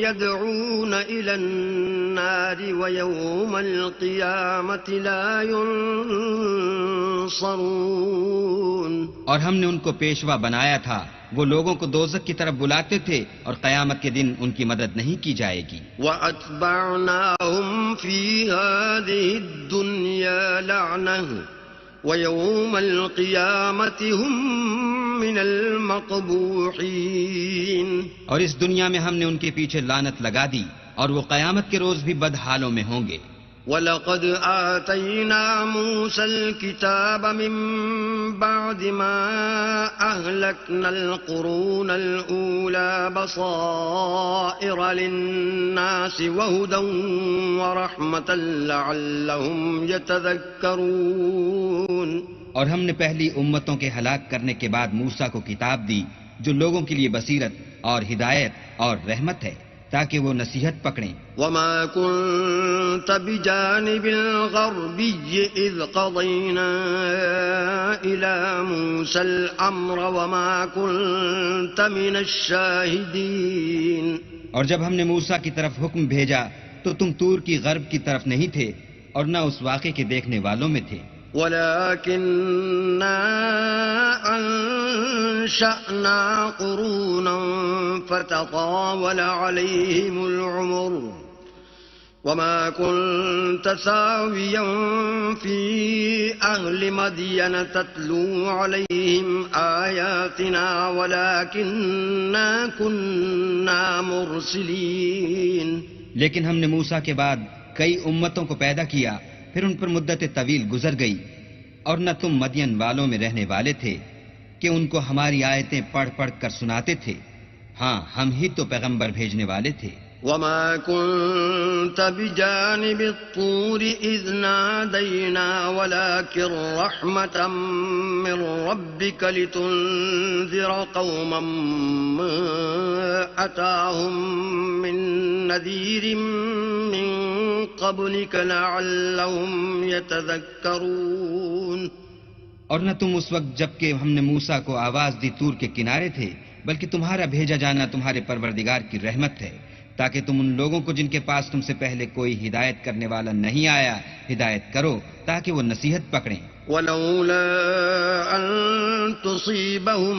يَدْعُونَ إِلَى النَّارِ وَيَوْمَ الْقِيَامَةِ لَا يُنصَرُونَ. اور ہم نے ان کو پیشوا بنایا تھا، وہ لوگوں کو دوزخ کی طرف بلاتے تھے اور قیامت کے دن ان کی مدد نہیں کی جائے گی. وَأَتْبَعْنَاهُمْ فِي هَذِهِ الدُّنْيَا لَعْنَةً وَيَوْمَ الْقِيَامَةِ هُمْ مِنَ الْمَقْبُوحِينَ. اور اس دنیا میں ہم نے ان کے پیچھے لعنت لگا دی اور وہ قیامت کے روز بھی بدحالوں میں ہوں گے. وَلَقَدْ آتَيْنَا مُوسَى الْكِتَابَ مِنْ بَعْدِ مَا أَهْلَكْنَا الْقُرُونَ الْأُولَى بَصَائِرَ لِلنَّاسِ وَهُدًى وَرَحْمَةً لَعَلَّهُمْ يَتَذَكَّرُونَ. اور ہم نے پہلی امتوں کے ہلاک کرنے کے بعد موسیٰ کو کتاب دی جو لوگوں کے لیے بصیرت اور ہدایت اور رحمت ہے تاکہ وہ نصیحت پکڑیں. وَمَا كُنْتَ بِجَانِبِ الْغَرْبِيِّ إِذْ قَضَيْنَا إِلَى مُوسَى الْأَمْرَ وَمَا كُنْتَ مِنَ الشَّاهِدِينَ. اور جب ہم نے موسیٰ کی طرف حکم بھیجا تو تم طور کی غرب کی طرف نہیں تھے اور نہ اس واقعے کے دیکھنے والوں میں تھے. وَلَكِنَّا أَنشَأْنَا قُرُونًا فَتَطَاوَلَ عَلَيْهِمُ الْعُمُرُ وَمَا كُنْتَ سَاوِيًا فِي أَهْلِ مَدْيَنَ تَتْلُو عَلَيْهِمْ آيَاتِنَا وَلَكِنَّا كُنَّا مُرْسِلِينَ. لیکن ہم نے موسیٰ کے بعد کئی امتوں کو پیدا کیا، پھر ان پر مدت طویل گزر گئی اور نہ تم مدین والوں میں رہنے والے تھے کہ ان کو ہماری آیتیں پڑھ پڑھ کر سناتے تھے. ہاں ہم ہی تو پیغمبر بھیجنے والے تھے. وَمَا كُنْتَ بِجَانِبِ الطُّورِ إِذْ نَادَيْنَا وَلَكِنْ رَحْمَةً مِّن رَّبِّكَ لِتُنذِرَ قَوْمًا مَّا أَتَاهُم مِّن نَّذِيرٍ مِّن قَبْلِكَ لَعَلَّهُمْ يَتَذَكَّرُونَ. اور نہ تم اس وقت جب کہ ہم نے موسیٰ کو آواز دی طور کے کنارے تھے، بلکہ تمہارا بھیجا جانا تمہارے پروردگار کی رحمت ہے تاکہ تم ان لوگوں کو جن کے پاس تم سے پہلے کوئی ہدایت کرنے والا نہیں آیا ہدایت کرو تاکہ وہ نصیحت پکڑیں. وَلَوْلَا أَن تُصِيبَهُم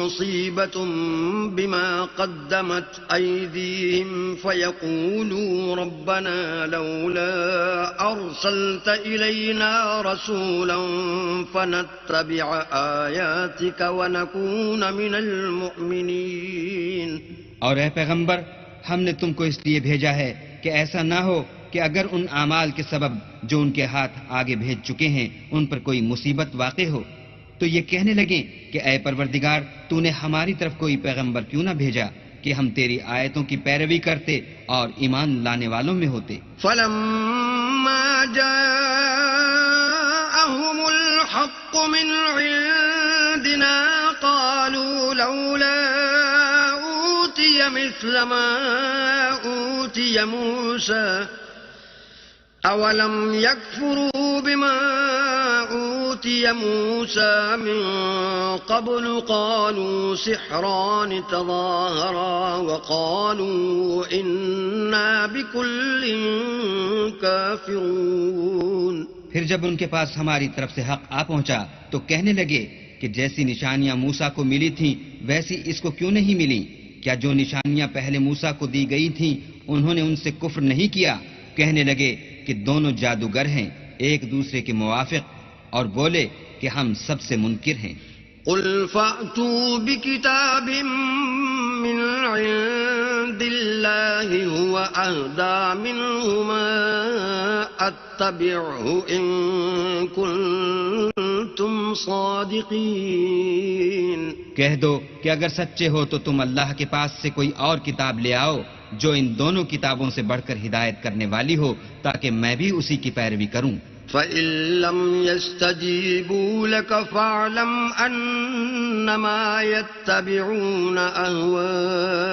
مُّصِيبَةٌ بِمَا قَدَّمَتْ أَيْدِيهِمْ فَيَقُولُوا رَبَّنَا لَوْلَا أَرْسَلْتَ إِلَيْنَا رَسُولًا فَنَتَّبِعَ آيَاتِكَ وَنَكُونَ مِنَ الْمُؤْمِنِينَ. اور اے پیغمبر، ہم نے تم کو اس لیے بھیجا ہے کہ ایسا نہ ہو کہ اگر ان اعمال کے سبب جو ان کے ہاتھ آگے بھیج چکے ہیں ان پر کوئی مصیبت واقع ہو تو یہ کہنے لگیں کہ اے پروردگار تو نے ہماری طرف کوئی پیغمبر کیوں نہ بھیجا کہ ہم تیری آیتوں کی پیروی کرتے اور ایمان لانے والوں میں ہوتے. فَلَمَّا جَاءَهُمُ الْحَقُّ مِنْ عِنْدِنَا قَالُوا لَوْلَا أُوتِيَ مِثْلَ مَا أُوتِيَ مُوسَى أَوَلَمْ يَكْفُرُوا بِمَا أُوتِيَ مُوسَى مِنْ قَبْلُ قَالُوا سِحْرَانِ تَظَاهَرَا وَقَالُوا إِنَّا بِكُلٍّ كَافِرُونَ. پھر جب ان کے پاس ہماری طرف سے حق آ پہنچا تو کہنے لگے کہ جیسی نشانیاں موسیٰ کو ملی تھیں ویسی اس کو کیوں نہیں ملی؟ کیا جو نشانیاں پہلے موسیٰ کو دی گئی تھیں انہوں نے ان سے کفر نہیں کیا؟ کہنے لگے کہ دونوں جادوگر ہیں ایک دوسرے کے موافق اور بولے کہ ہم سب سے منکر ہیں. قل فأتوا بكتاب من عند الله هو أهدى منهما أتبعه إن كنتم صادقين. کہہ دو کہ اگر سچے ہو تو تم اللہ کے پاس سے کوئی اور کتاب لے آؤ جو ان دونوں کتابوں سے بڑھ کر ہدایت کرنے والی ہو تاکہ میں بھی اسی کی پیروی کروں. فَإِن لَّمْ يَسْتَجِيبُوا لَكَ فَاعْلَمْ أَنَّمَا يَتَّبِعُونَ أَهْوَاءَهُمْ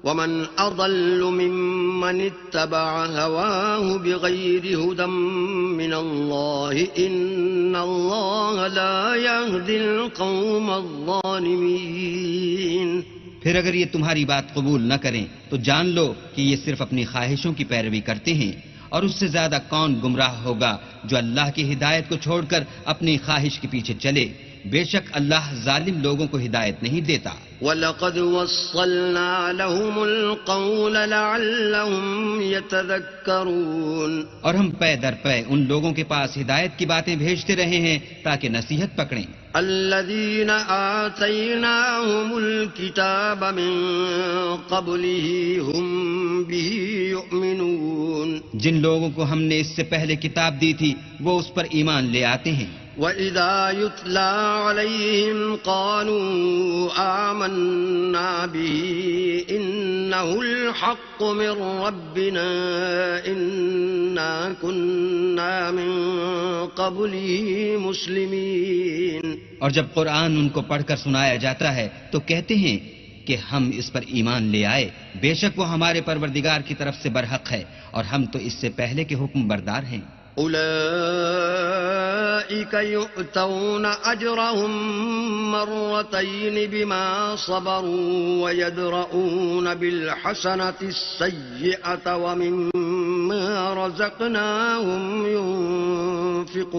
وَمَنْ أَضَلُّ مِمَّنِ اتَّبَعَ هَوَاهُ بِغَيْرِ هُدًى مِّنَ اللَّهِ إِنَّ اللَّهَ لَا يَهْدِي الْقَوْمَ الظَّالِمِينَ. پھر اگر یہ تمہاری بات قبول نہ کریں تو جان لو کہ یہ صرف اپنی خواہشوں کی پیروی کرتے ہیں، اور اس سے زیادہ کون گمراہ ہوگا جو اللہ کی ہدایت کو چھوڑ کر اپنی خواہش کے پیچھے چلے. بے شک اللہ ظالم لوگوں کو ہدایت نہیں دیتا. وَلَقَدْ وَصَّلْنَا لَهُمُ الْقَوْلَ لَعَلَّهُمْ يَتَذَكَّرُونَ. اور ہم پے در پے ان لوگوں کے پاس ہدایت کی باتیں بھیجتے رہے ہیں تاکہ نصیحت پکڑیں. الَّذِينَ آتَيْنَاهُمُ الْكِتَابَ مِن قَبْلِهِ هُمْ بِهِ يُؤْمِنُونَ. جن لوگوں کو ہم نے اس سے پہلے کتاب دی تھی وہ اس پر ایمان لے آتے ہیں. وَإِذَا يُتْلَى عَلَيْهِمْ قَالُوا آمَنَّا بِهِ إِنَّهُ الْحَقُّ مِنْ رَبِّنَا إِنَّا كُنَّا مِنْ قَبْلِهِ مُسْلِمِينَ. اور جب قرآن ان کو پڑھ کر سنایا جاتا ہے تو کہتے ہیں کہ ہم اس پر ایمان لے آئے، بے شک وہ ہمارے پروردگار کی طرف سے برحق ہے اور ہم تو اس سے پہلے کے حکم بردار ہیں. أولئك يؤتون أجرهم مرتين بما صبروا ويدرؤون بالحسنة السيئة ومما رزقناهم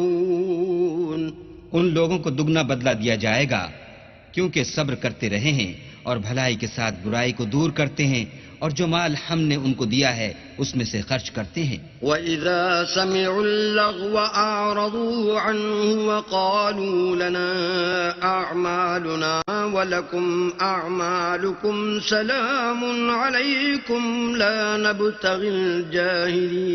ينفقون. ان لوگوں کو دگنا بدلہ دیا جائے گا کیونکہ صبر کرتے رہے ہیں اور بھلائی کے ساتھ برائی کو دور کرتے ہیں اور جو مال ہم نے ان کو دیا ہے اس میں سے خرچ کرتے ہیں. وَإِذَا سَمِعُوا اللَّغْوَ أَعْرَضُوا عَنْهُ وَقَالُوا لَنَا أَعْمَالُنَا وَلَكُمْ أَعْمَالُكُمْ سَلَامٌ عَلَيْكُمْ لَا نَبْتَغِي الْجَاهِلِينَ.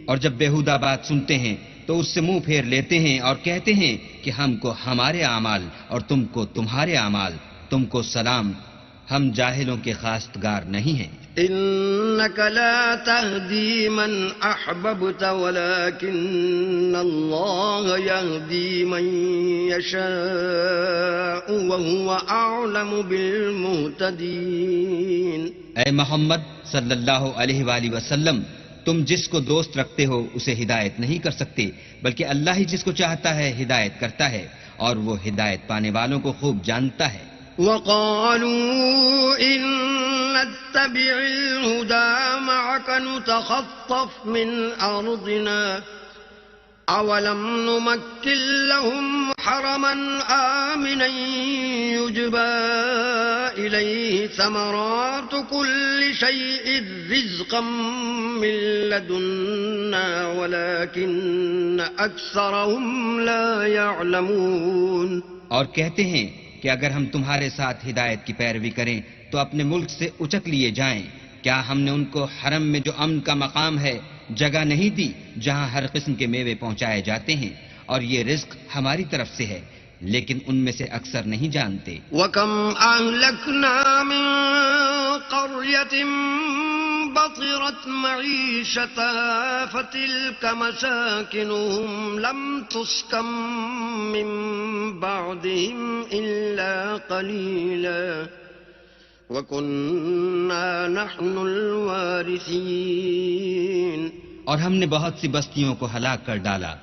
اور جب بیہودہ بات سنتے ہیں تو اس سے منہ پھیر لیتے ہیں اور کہتے ہیں کہ ہم کو ہمارے اعمال اور تم کو تمہارے اعمال، تم کو سلام، ہم جاہلوں کے خواستگار نہیں ہیں. إنك لا تهدي من أحببت ولكن الله يهدي من يشاء وهو أعلم بالمهتدين. اے محمد صلی اللہ علیہ وآلہ وسلم، تم جس کو دوست رکھتے ہو اسے ہدایت نہیں کر سکتے، بلکہ اللہ ہی جس کو چاہتا ہے ہدایت کرتا ہے اور وہ ہدایت پانے والوں کو خوب جانتا ہے. وقالوا إن نتبع الهدى معك نتخطف من أرضنا أولم نمكن لهم حرما آمنا يجبى إليه ثمرات كل شيء رزقا من لدنا ولكن أكثرهم لا يعلمون. اور کہتے ہیں کہ اگر ہم تمہارے ساتھ ہدایت کی پیروی کریں تو اپنے ملک سے اچک لیے جائیں. کیا ہم نے ان کو حرم میں جو امن کا مقام ہے جگہ نہیں دی جہاں ہر قسم کے میوے پہنچائے جاتے ہیں، اور یہ رزق ہماری طرف سے ہے، لیکن ان میں سے اکثر نہیں جانتے. وَكَمْ أَهْلَكْنَا مِن قَرْيَةٍ بَطِرَتْ مَعِيشَتَهَا فَتِلْكَ مَسَاكِنُهُمْ لَمْ تُسْكَن مِّن بَعْدِهِمْ إِلَّا قَلِيلًا وَكُنَّا نَحْنُ الْوَارِثِينَ. اور ہم نے بہت سی بستیوں کو ہلاک کر ڈالا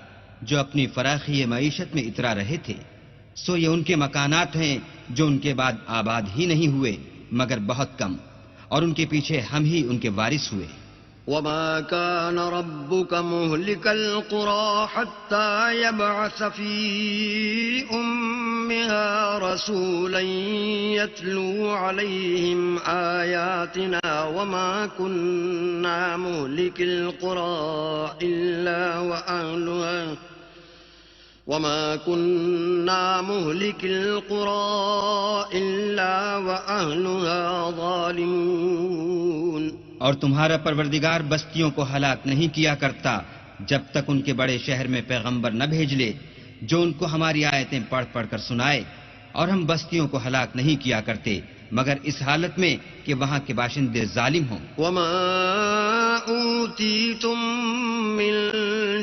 جو اپنی فراخی معیشت میں اترا رہے تھے، سو یہ ان کے مکانات ہیں جو ان کے بعد آباد ہی نہیں ہوئے مگر بہت کم، اور ان کے پیچھے ہم ہی ان کے وارث ہوئے. وَمَا كَانَ رَبُّكَ مُهْلِكَ الْقُرَىٰ حَتَّىٰ يَبْعَثَ فِي أُمِّهَا رَسُولًا يَتْلُو عَلَيْهِمْ آيَاتِنَا وَمَا كُنَّا مُهْلِكِي الْقُرَىٰ وما كنا مهلك القرى إلا وأهلها ظالمون. اور تمہارا پروردگار بستیوں کو ہلاک نہیں کیا کرتا جب تک ان کے بڑے شہر میں پیغمبر نہ بھیج لے جو ان کو ہماری آیتیں پڑھ پڑھ کر سنائے، اور ہم بستیوں کو ہلاک نہیں کیا کرتے مگر اس حالت میں کہ وہاں کے باشندے ظالم ہوں. وما أوتيتم من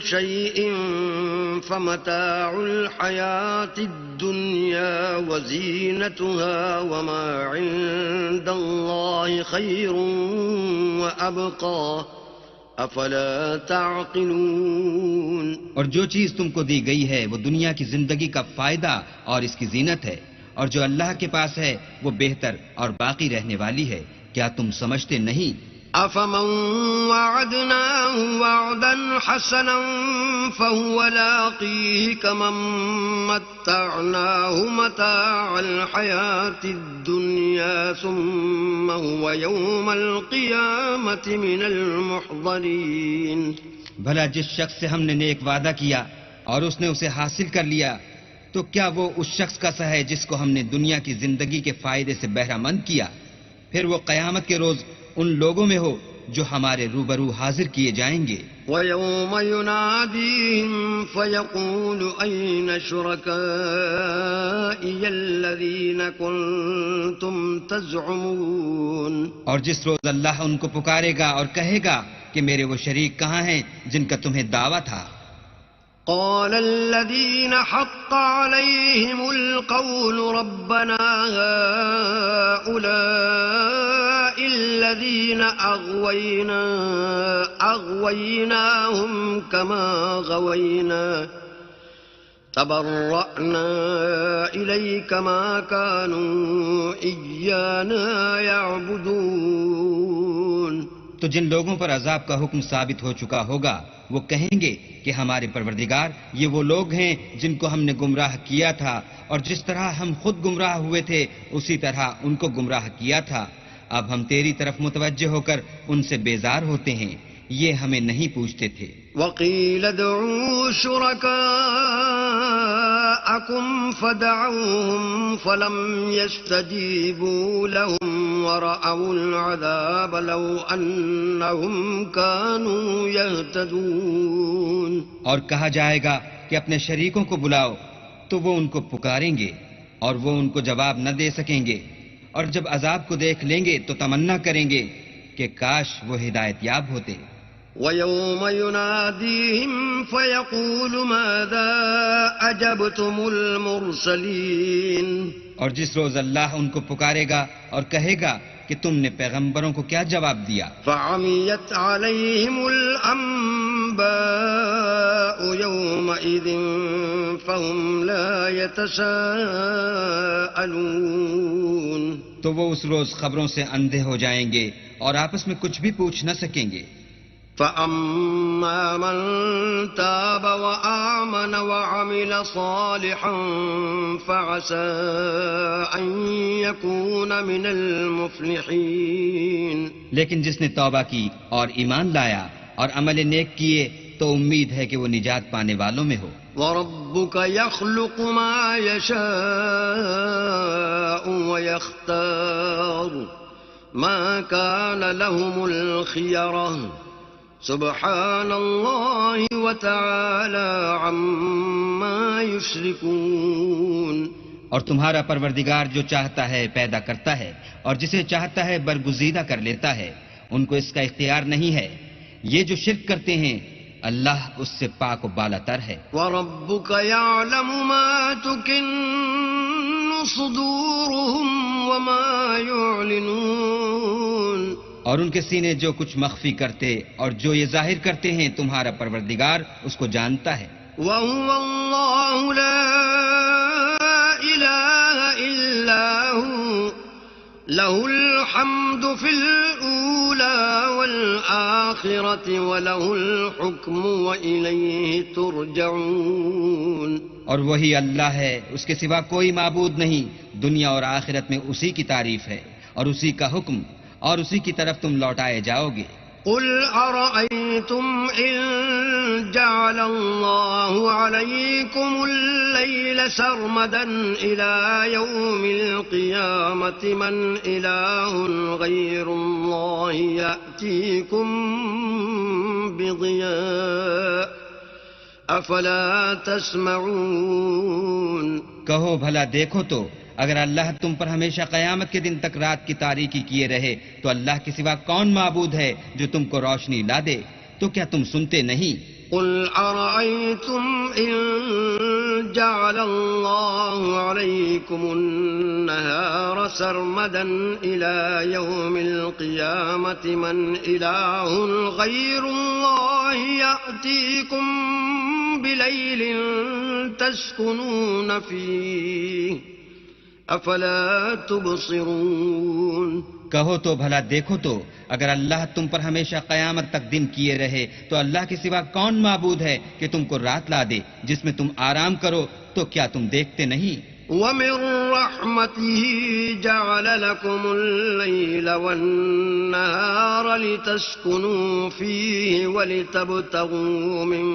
شيء فمتاع الحياة الدنيا وزينتها وما عند الله خير وأبقى افلا تعقلون. اور جو چیز تم کو دی گئی ہے وہ دنیا کی زندگی کا فائدہ اور اس کی زینت ہے، اور جو اللہ کے پاس ہے وہ بہتر اور باقی رہنے والی ہے. کیا تم سمجھتے نہیں؟ افمن وعدناه وعدا حسنا فهو لاقيه كمن متعناه متاع الحياة الدنيا ثم هو يوم القيامة من المحضرين. بھلا جس شخص سے ہم نے نیک وعدہ کیا اور اس نے اسے حاصل کر لیا تو کیا وہ اس شخص کا سا ہے جس کو ہم نے دنیا کی زندگی کے فائدے سے بہرہ مند کیا، پھر وہ قیامت کے روز ان لوگوں میں ہو جو ہمارے روبرو حاضر کیے جائیں گے. وَيَوْمَ يُنَادِيهِمْ فَيَقُولُ أَيْنَ شُرَكَائِيَ الَّذِينَ كُنتُمْ تَزْعُمُونَ. اور جس روز اللہ ان کو پکارے گا اور کہے گا کہ میرے وہ شریک کہاں ہیں جن کا تمہیں دعویٰ تھا. قال الذين حق عليهم القول ربنا هؤلاء الذين أغويناهم كما غوينا تبرأنا إليك ما كانوا إيانا يعبدون. تو جن لوگوں پر عذاب کا حکم ثابت ہو چکا ہوگا وہ کہیں گے کہ ہمارے پروردگار یہ وہ لوگ ہیں جن کو ہم نے گمراہ کیا تھا، اور جس طرح ہم خود گمراہ ہوئے تھے اسی طرح ان کو گمراہ کیا تھا. اب ہم تیری طرف متوجہ ہو کر ان سے بیزار ہوتے ہیں، یہ ہمیں نہیں پوچھتے تھے. وَقِيلَ ادْعُوا شُرَكَاءَكُمْ فَدَعَوْهُمْ فَلَمْ يَسْتَجِيبُوا لَهُمْ وَرَأَوُا الْعَذَابَ لَوْ أَنَّهُمْ كَانُوا يَهْتَدُونَ. اور کہا جائے گا کہ اپنے شریکوں کو بلاؤ تو وہ ان کو پکاریں گے اور وہ ان کو جواب نہ دے سکیں گے، اور جب عذاب کو دیکھ لیں گے تو تمنا کریں گے کہ کاش وہ ہدایت یاب ہوتے. وَيَوْمَ يُنَادِيهِمْ فَيَقُولُ مَاذَا أَجَبْتُمُ الْمُرْسَلِينَ. اور جس روز اللہ ان کو پکارے گا اور کہے گا کہ تم نے پیغمبروں کو کیا جواب دیا. فَعَمِيَتْ عَلَيْهِمُ الْأَنبَاءُ يَوْمَئِذٍ فَهُمْ لَا يَتَسَاءَلُونَ. تو وہ اس روز خبروں سے اندھے ہو جائیں گے اور آپس میں کچھ بھی پوچھ نہ سکیں گے. فَأَمَّا مَن تَابَ وَآمَنَ وَعَمِلَ صَالِحًا فَعَسَىٰ أَن يَكُونَ مِنَ الْمُفْلِحِينَ. لیکن جس نے توبہ کی اور ایمان لایا اور عمل نیک کیے تو امید ہے کہ وہ نجات پانے والوں میں ہو. وَرَبُّكَ يَخْلُقُ مَا يَشَاءُ وَيَخْتَارُ مَا كَانَ لَهُمُ الْخِيَرَةُ سُبْحَانَ اللَّهِ وَتَعَالَى عَمَّا يُشْرِكُونَ. اور تمہارا پروردگار جو چاہتا ہے پیدا کرتا ہے اور جسے چاہتا ہے برگزیدہ کر لیتا ہے، ان کو اس کا اختیار نہیں ہے. یہ جو شرک کرتے ہیں اللہ اس سے پاک و بالا تر ہے. وَرَبُّكَ يَعْلَمُ مَا تُكِنُّ صُدُورُهُمْ وَمَا يُعْلِنُونَ. اور ان کے سینے جو کچھ مخفی کرتے اور جو یہ ظاہر کرتے ہیں تمہارا پروردگار اس کو جانتا ہے. وَهُوَ اللَّهُ لَا إِلَٰهَ إِلَّا هُوَ لَهُ الْحَمْدُ فِي الْأُولَىٰ وَالْآخِرَةِ وَلَهُ الْحُكْمُ وَإِلَيْهِ تُرْجَعُونَ. اور وہی اللہ ہے، اس کے سوا کوئی معبود نہیں. دنیا اور آخرت میں اسی کی تعریف ہے اور اسی کا حکم اور اسی کی طرف تم لوٹائے جاؤ گے. قل أرأيتم إن جعل الله عليكم الليل سرمدا إلى يوم القيامة من إله غير الله يأتيكم بضياء أفلا تسمعون. کہو بھلا دیکھو تو اگر اللہ تم پر ہمیشہ قیامت کے دن تک رات کی تاریکی کیے رہے تو اللہ کے سوا کون معبود ہے جو تم کو روشنی لا دے؟ تو کیا تم سنتے نہیں؟ قل أرأيتم إن جعل الله عليكم النهار سرمدا إلى يوم القيامة من إله غير الله يأتيكم بليل تسكنون فيه أفلا تبصرون. کہو تو بھلا دیکھو تو اگر اللہ تم پر ہمیشہ قیامت تک دن کیے رہے تو اللہ کے سوا کون معبود ہے کہ تم کو رات لا دے جس میں تم آرام کرو؟ تو کیا تم دیکھتے نہیں؟ ومن رحمته جعل لكم الليل والنهار لتسكنوا فيه ولتبتغوا من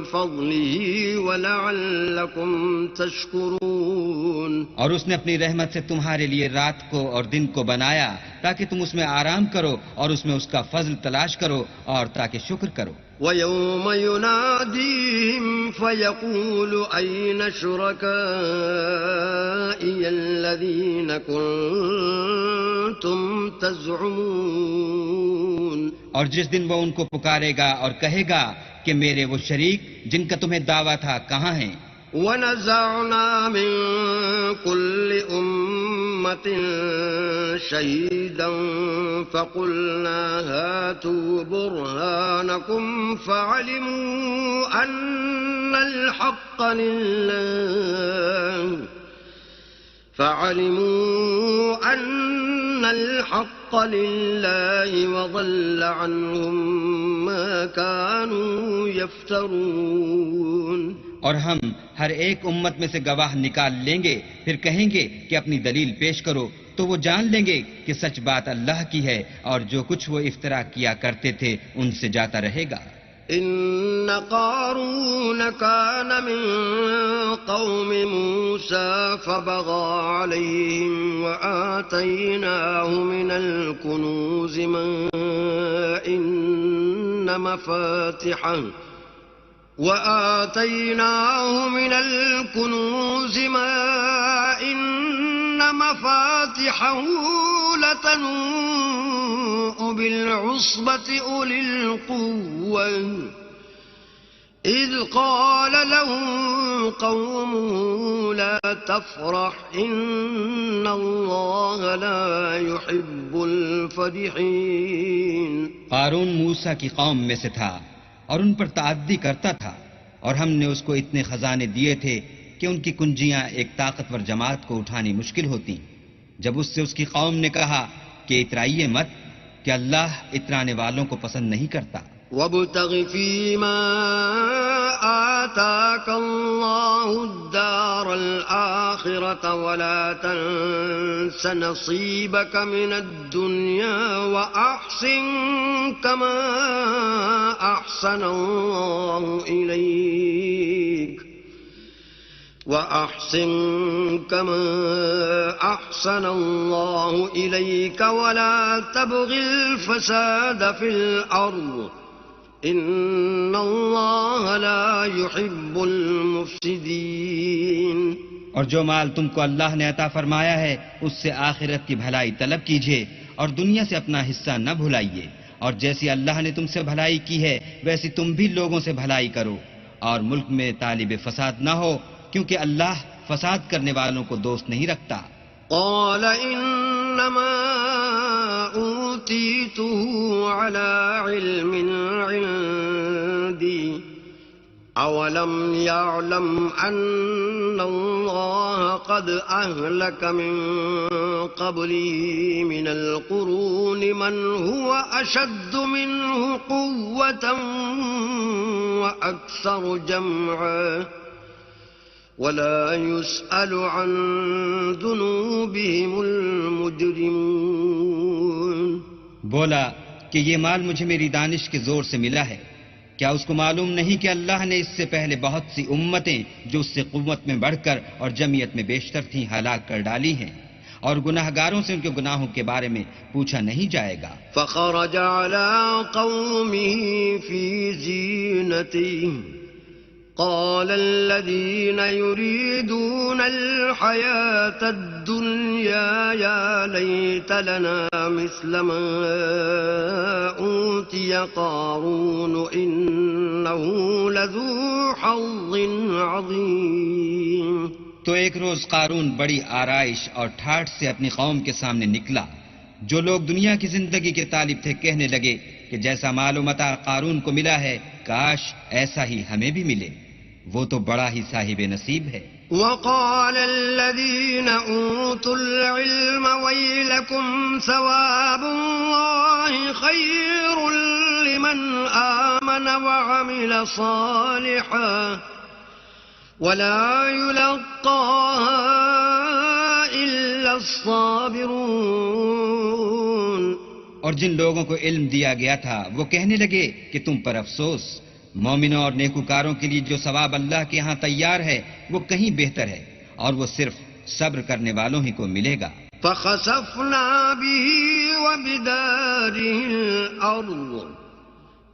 فضله ولعلكم تشكرون. اور اس نے اپنی رحمت سے تمہارے لیے رات کو اور دن کو بنایا تاکہ تم اس میں آرام کرو اور اس میں اس کا فضل تلاش کرو اور تاکہ شکر کرو. وَيَوْمَ يُنَادِيهِمْ فَيَقُولُ أَيْنَ شُرَكَائِيَ الَّذِينَ كُنتُمْ تَزْعُمُونَ. اور جس دن وہ ان کو پکارے گا اور کہے گا کہ میرے وہ شریک جن کا تمہیں دعویٰ تھا کہاں ہیں؟ وَنَزَعْنَا مِن كُلِّ أُمَّةٍ شَهِيدًا فَقُلْنَا هَاتُوا بُرْهَانَكُمْ فَعَلِمُوا أَنَّ الْحَقَّ لِلَّهِ وَضَلَّ عَنْهُمْ مَا كَانُوا يَفْتَرُونَ. اور ہم ہر ایک امت میں سے گواہ نکال لیں گے، پھر کہیں گے کہ اپنی دلیل پیش کرو، تو وہ جان لیں گے کہ سچ بات اللہ کی ہے اور جو کچھ وہ افترا کیا کرتے تھے ان سے جاتا رہے گا. إن قارون كان من قوم موسى فبغى عليهم وآتيناه من الكنوز ما إن مفاتحه لتنوء بالعصبة أولي القوة إذ قال له قومه لا تفرح إن الله لا يحب الفرحين. قارون موسیٰ کی قوم میں سے تھا اور ان پر تعدی کرتا تھا، اور ہم نے اس کو اتنے خزانے دیے تھے کہ ان کی کنجیاں ایک طاقتور جماعت کو اٹھانی مشکل ہوتی. جب اس سے اس کی قوم نے کہا کہ اترائیے مت کہ اللہ اترانے والوں کو پسند نہیں کرتا. وابتغ فيما آتاك الله الدار الآخرة ولا تنس نصيبك من الدنيا وأحسن كما أحسن الله إليك ولا تبغ الفساد في الأرض إن الله لا يحب المفسدين. اور جو مال تم کو اللہ نے عطا فرمایا ہے اس سے آخرت کی بھلائی طلب کیجیے اور دنیا سے اپنا حصہ نہ بھلائیے، اور جیسی اللہ نے تم سے بھلائی کی ہے ویسی تم بھی لوگوں سے بھلائی کرو، اور ملک میں طالب فساد نہ ہو کیونکہ اللہ فساد کرنے والوں کو دوست نہیں رکھتا. قال انما اوتیته على علم عندي اولم يعلم ان الله قد اهلك من قبله من القرون من هو اشد منه قوة واكثر جمعا ولا يسأل عن ذنوبهم المجرمون. بولا کہ یہ مال مجھے میری دانش کے زور سے ملا ہے؟ کیا اس کو معلوم نہیں کہ اللہ نے اس سے پہلے بہت سی امتیں جو اس سے قوت میں بڑھ کر اور جمعیت میں بیشتر تھیں ہلاک کر ڈالی ہیں، اور گناہ گاروں سے ان کے گناہوں کے بارے میں پوچھا نہیں جائے گا؟ فخرج على قومه في زينته قال الذين يريدون الحياة الدنيا يا ليت لنا مثل ما أوتي قارون إنه لذو حظ عظيم. تو ایک روز قارون بڑی آرائش اور ٹھاٹھ سے اپنی قوم کے سامنے نکلا. جو لوگ دنیا کی زندگی کے طالب تھے کہنے لگے کہ جیسا مال و متاع قارون کو ملا ہے کاش ایسا ہی ہمیں بھی ملے، وہ تو بڑا ہی صاحب نصیب ہے. وقال الذين أوتوا العلم ويلكم ثواب الله خير لمن آمن وعمل صالحا ولا يلقاها إلا الصابرون. اور جن لوگوں کو علم دیا گیا تھا وہ کہنے لگے کہ تم پر افسوس، مومنوں اور نیکوکاروں کے لیے جو ثواب اللہ کے ہاں تیار ہے وہ کہیں بہتر ہے، اور وہ صرف صبر کرنے والوں ہی کو ملے گا. فخسفنا به وبداره الأرض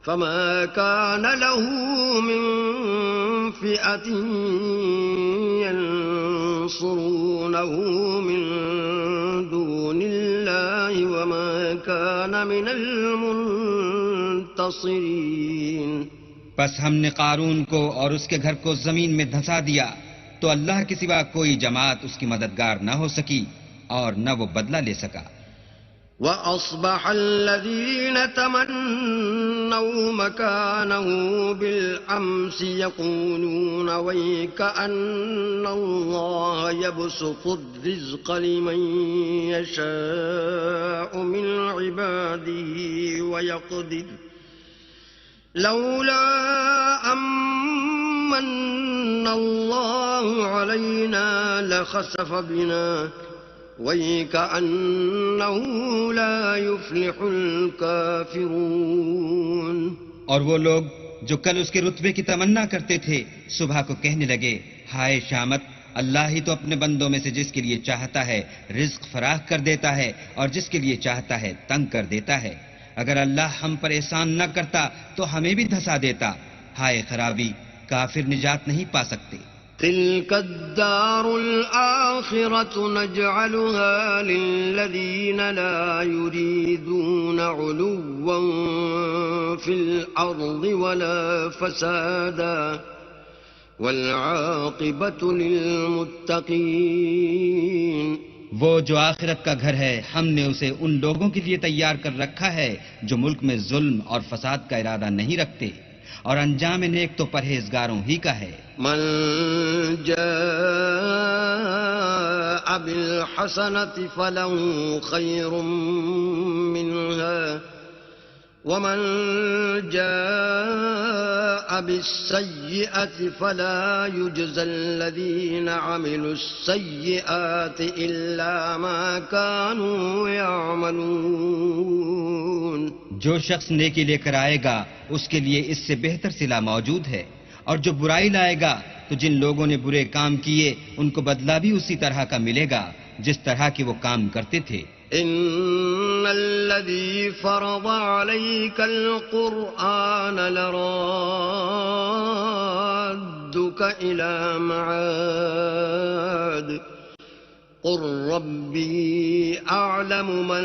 فما كان له من فئة ينصرونه من دون الله وما كان من المنتصرين. پس ہم نے قارون کو اور اس کے گھر کو زمین میں دھسا دیا تو اللہ کے سوا کوئی جماعت اس کی مددگار نہ ہو سکی اور نہ وہ بدلہ لے سکا. وَأَصْبَحَ الَّذِينَ تَمَنَّوْا مَكَانَهُ بِالْأَمْسِ يَقُولُونَ وَيْكَأَنَّ اللَّهَ يَبْسُطُ الرِّزْقَ لِمَن يَشَاءُ مِنْ عِبَادِهِ وَيَقْدِرُ لولا أمن الله علينا لخسف بنا وَيْكَأَنَّهُ لَا يُفْلِحُ الْكَافِرُونَ. اور وہ لوگ جو کل اس کے رتبے کی تمنا کرتے تھے صبح کو کہنے لگے ہائے شامت، اللہ ہی تو اپنے بندوں میں سے جس کے لیے چاہتا ہے رزق فراخ کر دیتا ہے اور جس کے لیے چاہتا ہے تنگ کر دیتا ہے. اگر اللہ ہم پر احسان نہ کرتا تو ہمیں بھی دھسا دیتا. ہائے خرابی، کافر نجات نہیں پا سکتے. تلك الدار الآخرة نجعلها للذين لا يريدون علوا في الأرض ولا فسادا والعاقبة للمتقين. وہ جو آخرت کا گھر ہے ہم نے اسے ان لوگوں کے لیے تیار کر رکھا ہے جو ملک میں ظلم اور فساد کا ارادہ نہیں رکھتے، اور انجام نیک تو پرہیزگاروں ہی کا ہے. من جاء بالحسنة فله خير منها ومن جاء بالسيئة فلا يجزى الذين عملوا السيئات إلا ما كانوا يعملون. جو شخص نیکی لے کر آئے گا اس کے لیے اس سے بہتر صلہ موجود ہے، اور جو برائی لائے گا تو جن لوگوں نے برے کام کیے ان کو بدلہ بھی اسی طرح کا ملے گا جس طرح کے وہ کام کرتے تھے. ان الذي فرض عليك القرآن لرادك الى معاد قل ربي اعلم من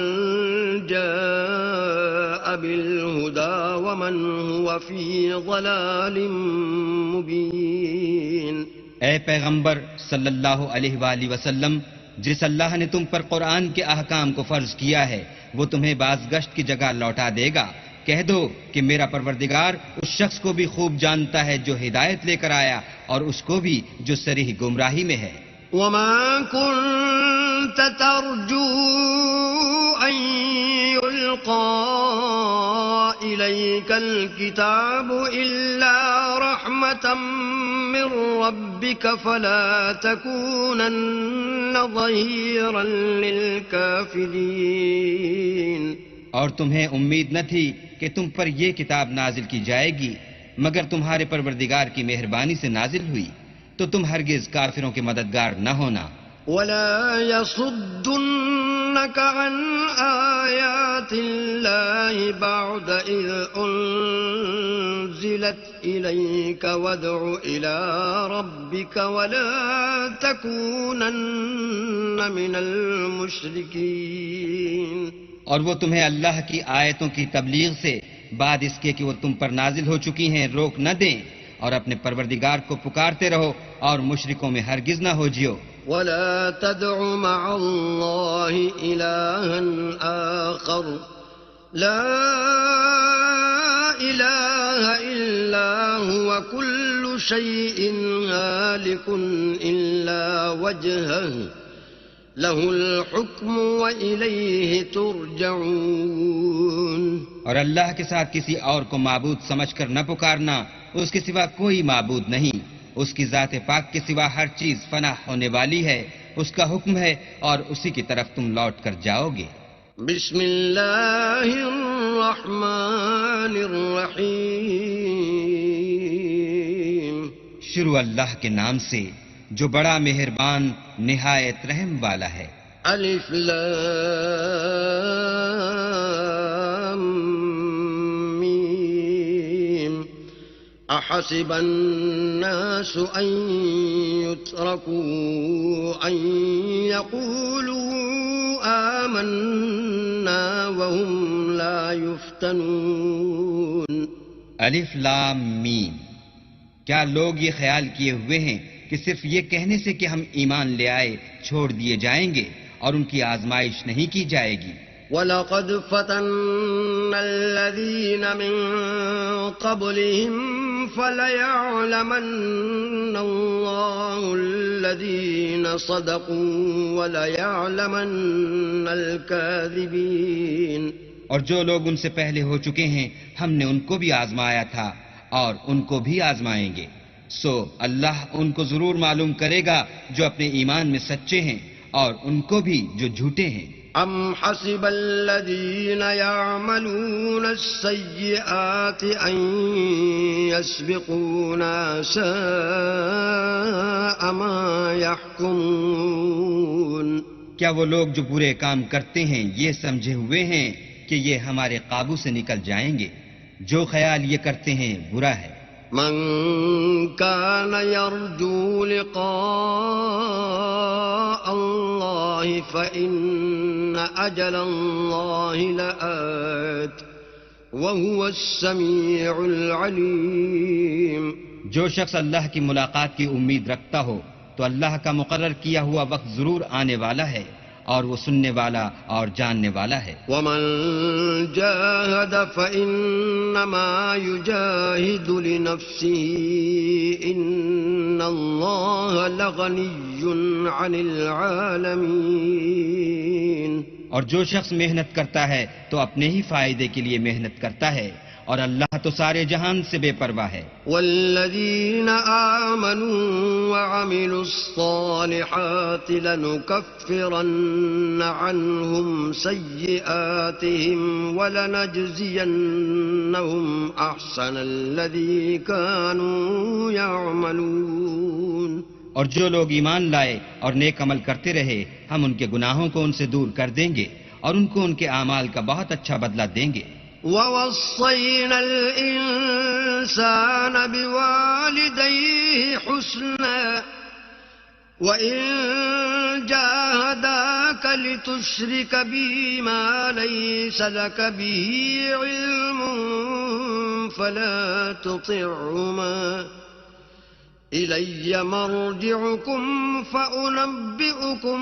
جاء بالهدى ومن هو في ضلال مبين. اے پیغمبر صلی اللہ علیہ وآلہ وسلم، جس اللہ نے تم پر قرآن کے احکام کو فرض کیا ہے وہ تمہیں بازگشت کی جگہ لوٹا دے گا. کہہ دو کہ میرا پروردگار اس شخص کو بھی خوب جانتا ہے جو ہدایت لے کر آیا اور اس کو بھی جو صریح گمراہی میں ہے. وما كنت ترجو أن يلقى إليك الكتاب إلا رحمة من ربك فلا تكونن ظهيرا للكافرين. اور تمہیں امید نہ تھی کہ تم پر یہ کتاب نازل کی جائے گی مگر تمہارے پروردگار کی مہربانی سے نازل ہوئی، تو تم ہرگز کافروں کے مددگار نہ ہونا۔ ولا يصدنك عن آيات الله بعد إذ أنزلت إليك وادع إلى ربك ولا تكونن من المشركين۔ اور وہ تمہیں اللہ کی آیتوں کی تبلیغ سے بعد اس کے کہ وہ تم پر نازل ہو چکی ہیں روک نہ دیں، اور اپنے پروردگار کو پکارتے رہو اور مشرکوں میں ہرگز نہ ہو جیو۔ ولا تدع مع الله إلها آخر لا إله إلا هو كل شيء هالك إلا وجهه له الحكم وإليه ترجعون۔ اور اللہ کے ساتھ کسی اور کو معبود سمجھ کر نہ پکارنا، اس کے سوا کوئی معبود نہیں، اس کی ذات پاک کے سوا ہر چیز فنا ہونے والی ہے، اس کا حکم ہے اور اسی کی طرف تم لوٹ کر جاؤ گے۔ بسم اللہ الرحمن الرحیم۔ شروع اللہ کے نام سے جو بڑا مہربان نہایت رحم والا ہے۔ الف لام میم۔ احسب الناس ان يتركوا ان يقولوا آمنا وهم لا يفتنون۔ الف لام میم۔ کیا لوگ یہ خیال کیے ہوئے ہیں کہ صرف یہ کہنے سے کہ ہم ایمان لے آئے چھوڑ دیے جائیں گے اور ان کی آزمائش نہیں کی جائے گی؟ وَلَقَدْ فَتَنَّا الَّذِينَ مِن قَبْلِهِمْ فَلَيَعْلَمَنَّ اللَّهُ الَّذِينَ صَدَقُوا وَلَيَعْلَمَنَّ الْكَاذِبِينَ۔ اور جو لوگ ان سے پہلے ہو چکے ہیں ہم نے ان کو بھی آزمایا تھا اور ان کو بھی آزمائیں گے، سو اللہ ان کو ضرور معلوم کرے گا جو اپنے ایمان میں سچے ہیں اور ان کو بھی جو جھوٹے ہیں۔ ام حسب الذين يعملون السيئات ان يسبقونا ساء ما يحكمون۔ کیا وہ لوگ جو برے کام کرتے ہیں یہ سمجھے ہوئے ہیں کہ یہ ہمارے قابو سے نکل جائیں گے؟ جو خیال یہ کرتے ہیں برا ہے۔ من كان يرجو لقاء الله فإن أجل الله لآت وهو السميع العليم۔ جو شخص اللہ کی ملاقات کی امید رکھتا ہو تو اللہ کا مقرر کیا ہوا وقت ضرور آنے والا ہے اور وہ سننے والا اور جاننے والا ہے۔ ومن جاهد فإنما يجاهد لنفسه إن الله لغني عن العالمين۔ اور جو شخص محنت کرتا ہے تو اپنے ہی فائدے کے لیے محنت کرتا ہے اور اللہ تو سارے جہان سے بے پرواہ ہے۔ والذین آمنوا وعملوا الصالحات لنکفرن عنهم سیئاتهم ولنجزینهم احسن الذی كانوا يعملون۔ اور جو لوگ ایمان لائے اور نیک عمل کرتے رہے ہم ان کے گناہوں کو ان سے دور کر دیں گے اور ان کو ان کے اعمال کا بہت اچھا بدلہ دیں گے۔ وَوَصَّيْنَا الْإِنسَانَ بِوَالِدَيْهِ حُسْنًا وَإِن جَاهَدَاكَ لِتُشْرِكَ بِي مَا لَيْسَ لَكَ بِهِ عِلْمٌ فَلَا تُطِعْهُمَا إِلَيَّ مَرْجِعُكُمْ فَأُنَبِّئُكُمْ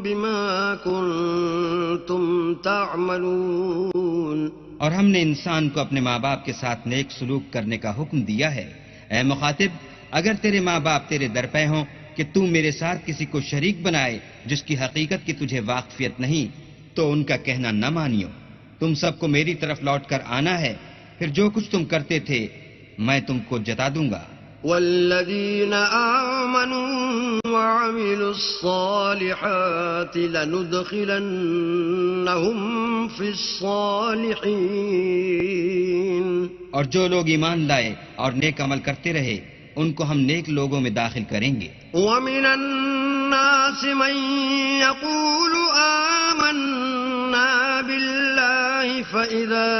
بِمَا كُنتُمْ تَعْمَلُونَ۔ اور ہم نے انسان کو اپنے ماں باپ کے ساتھ نیک سلوک کرنے کا حکم دیا ہے۔ اے مخاطب، اگر تیرے ماں باپ تیرے در پہ ہوں کہ تو میرے ساتھ کسی کو شریک بنائے جس کی حقیقت کی تجھے واقفیت نہیں تو ان کا کہنا نہ مانیو۔ تم سب کو میری طرف لوٹ کر آنا ہے، پھر جو کچھ تم کرتے تھے میں تم کو جتا دوں گا۔ والذین آمنوا وعملوا الصالحات لندخلنهم في الصالحين اور جو لوگ ایمان لائے اور نیک عمل کرتے رہے ان کو ہم نیک لوگوں میں داخل کریں گے. ومن الناس من يقول آمنا بالله فإذا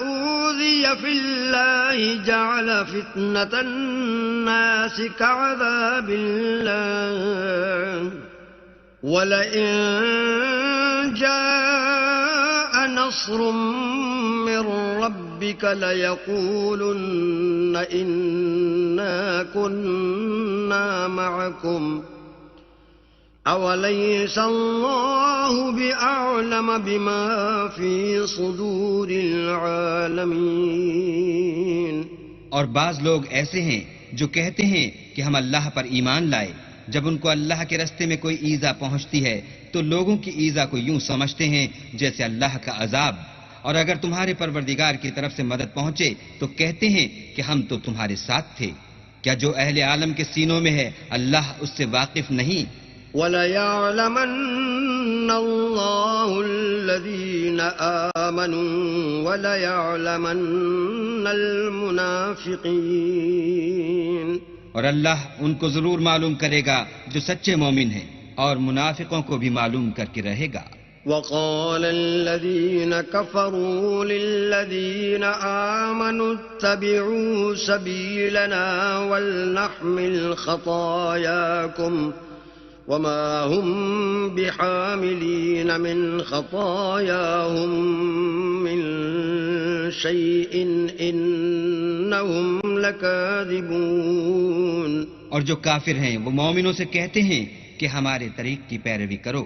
أوذي في الله جعل فتنة الناس كعذاب الله ولئن جاء نصر من ربك ليقولن إنا كنا معكم أوليس الله بأعلم بما في صدور العالمين. اور بعض لوگ ایسے ہیں جو کہتے ہیں کہ ہم اللہ پر ایمان لائے. جب ان کو اللہ کے رستے میں کوئی ایذا پہنچتی ہے تو لوگوں کی ایذا کو یوں سمجھتے ہیں جیسے اللہ کا عذاب. اور اگر تمہارے پروردگار کی طرف سے مدد پہنچے تو کہتے ہیں کہ ہم تو تمہارے ساتھ تھے. کیا جو اہل عالم کے سینوں میں ہے اللہ اس سے واقف نہیں؟ وَلَيَعْلَمَنَّ اللَّهُ الَّذِينَ آمَنُوا وَلَيَعْلَمَنَّ الْمُنَافِقِينَ. اور اللہ ان کو ضرور معلوم کرے گا جو سچے مومن ہیں اور منافقوں کو بھی معلوم کر کے رہے گا. وقال الذين كفروا للذين آمنوا اتبعوا سبيلنا ولنحمل خطاياكم وما هم بحاملين من خطاياهم من شيء إنهم لكاذبون. اور جو کافر ہیں وہ مومنوں سے کہتے ہیں کہ ہمارے طریق کی پیروی کرو،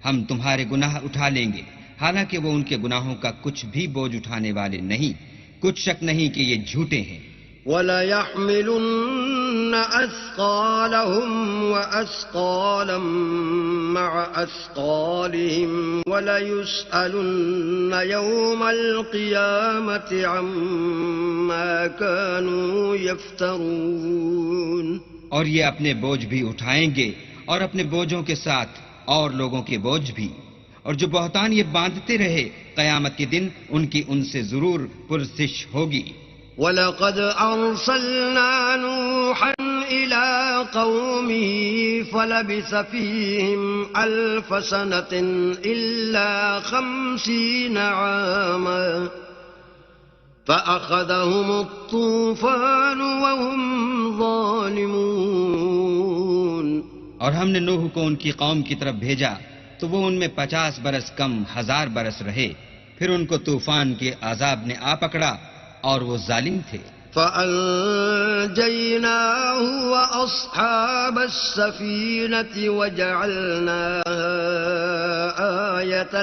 ہم تمہارے گناہ اٹھا لیں گے، حالانکہ وہ ان کے گناہوں کا کچھ بھی بوجھ اٹھانے والے نہیں. کچھ شک نہیں کہ یہ جھوٹے ہیں. وَلَيَحْمِلُنَّ أَثْقَالَهُمْ وَأَثْقَالًا مَعَ أَثْقَالِهِمْ وَلَيُسْأَلُنَّ يَوْمَ الْقِيَامَةِ عَمَّا كَانُوا يَفْتَرُونَ. اور یہ اپنے بوجھ بھی اٹھائیں گے اور اپنے بوجھوں کے ساتھ اور لوگوں کے بوجھ بھی. اور جو بہتان یہ باندھتے رہے قیامت کے دن ان کی ان سے ضرور پرسش ہوگی. وَلَقَدْ أَرْسَلْنَا نُوحًا إِلَىٰ قَوْمِهِ فَلَبِثَ فِيهِمْ أَلْفَ سَنَةٍ إِلَّا 50 عَامًا فَأَخَذَهُمُ الطُّوفَانُ وَهُمْ ظَالِمُونَ. اور ہم نے نوح کو ان کی قوم کی طرف بھیجا تو وہ ان میں 50 برس کم 1000 برس رہے، پھر ان کو طوفان کے عذاب نے آ پکڑا اور وہ ظالم تھے. فَأَنجَيْنَاهُ وَأَصْحَابَ السَّفِينَةِ وَجَعَلْنَاهَا آيَةً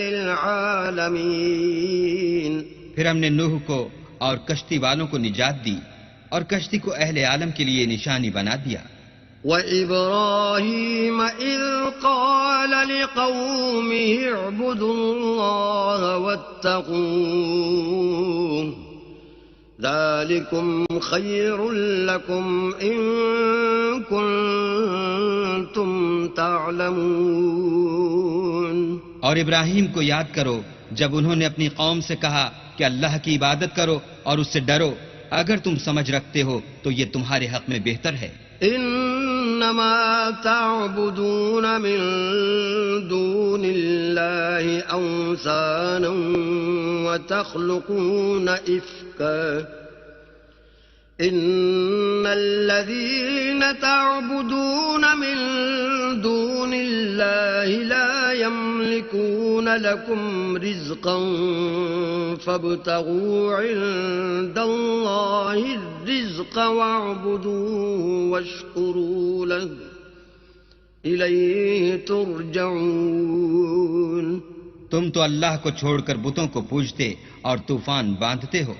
لِّلْعَالَمِينَ. پھر ہم نے نوح کو اور کشتی والوں کو نجات دی اور کشتی کو اہل عالم کے لیے نشانی بنا دیا. وَإِبْرَاهِيمَ إِذْ قَالَ لِقَوْمِهِ اعْبُدُوا اللَّهَ وَاتَّقُوهُ ذَلِكُمْ خَيْرٌ لَكُمْ إِن كُنتُمْ تَعْلَمُونَ. اور ابراہیم کو یاد کرو جب انہوں نے اپنی قوم سے کہا کہ اللہ کی عبادت کرو اور اس سے ڈرو، اگر تم سمجھ رکھتے ہو تو یہ تمہارے حق میں بہتر ہے. انما تعبدون من دون الله اوثانا وتخلقون افكا ان الذين تعبدون من دون الله لا يملكون لكم رزقا فابتغوا عند الله الرزق واعبدوه واشكروا له إليه ترجعون. تم تو اللہ کو چھوڑ کر بتوں کو پوجتے اور طوفان باندھتے ہو،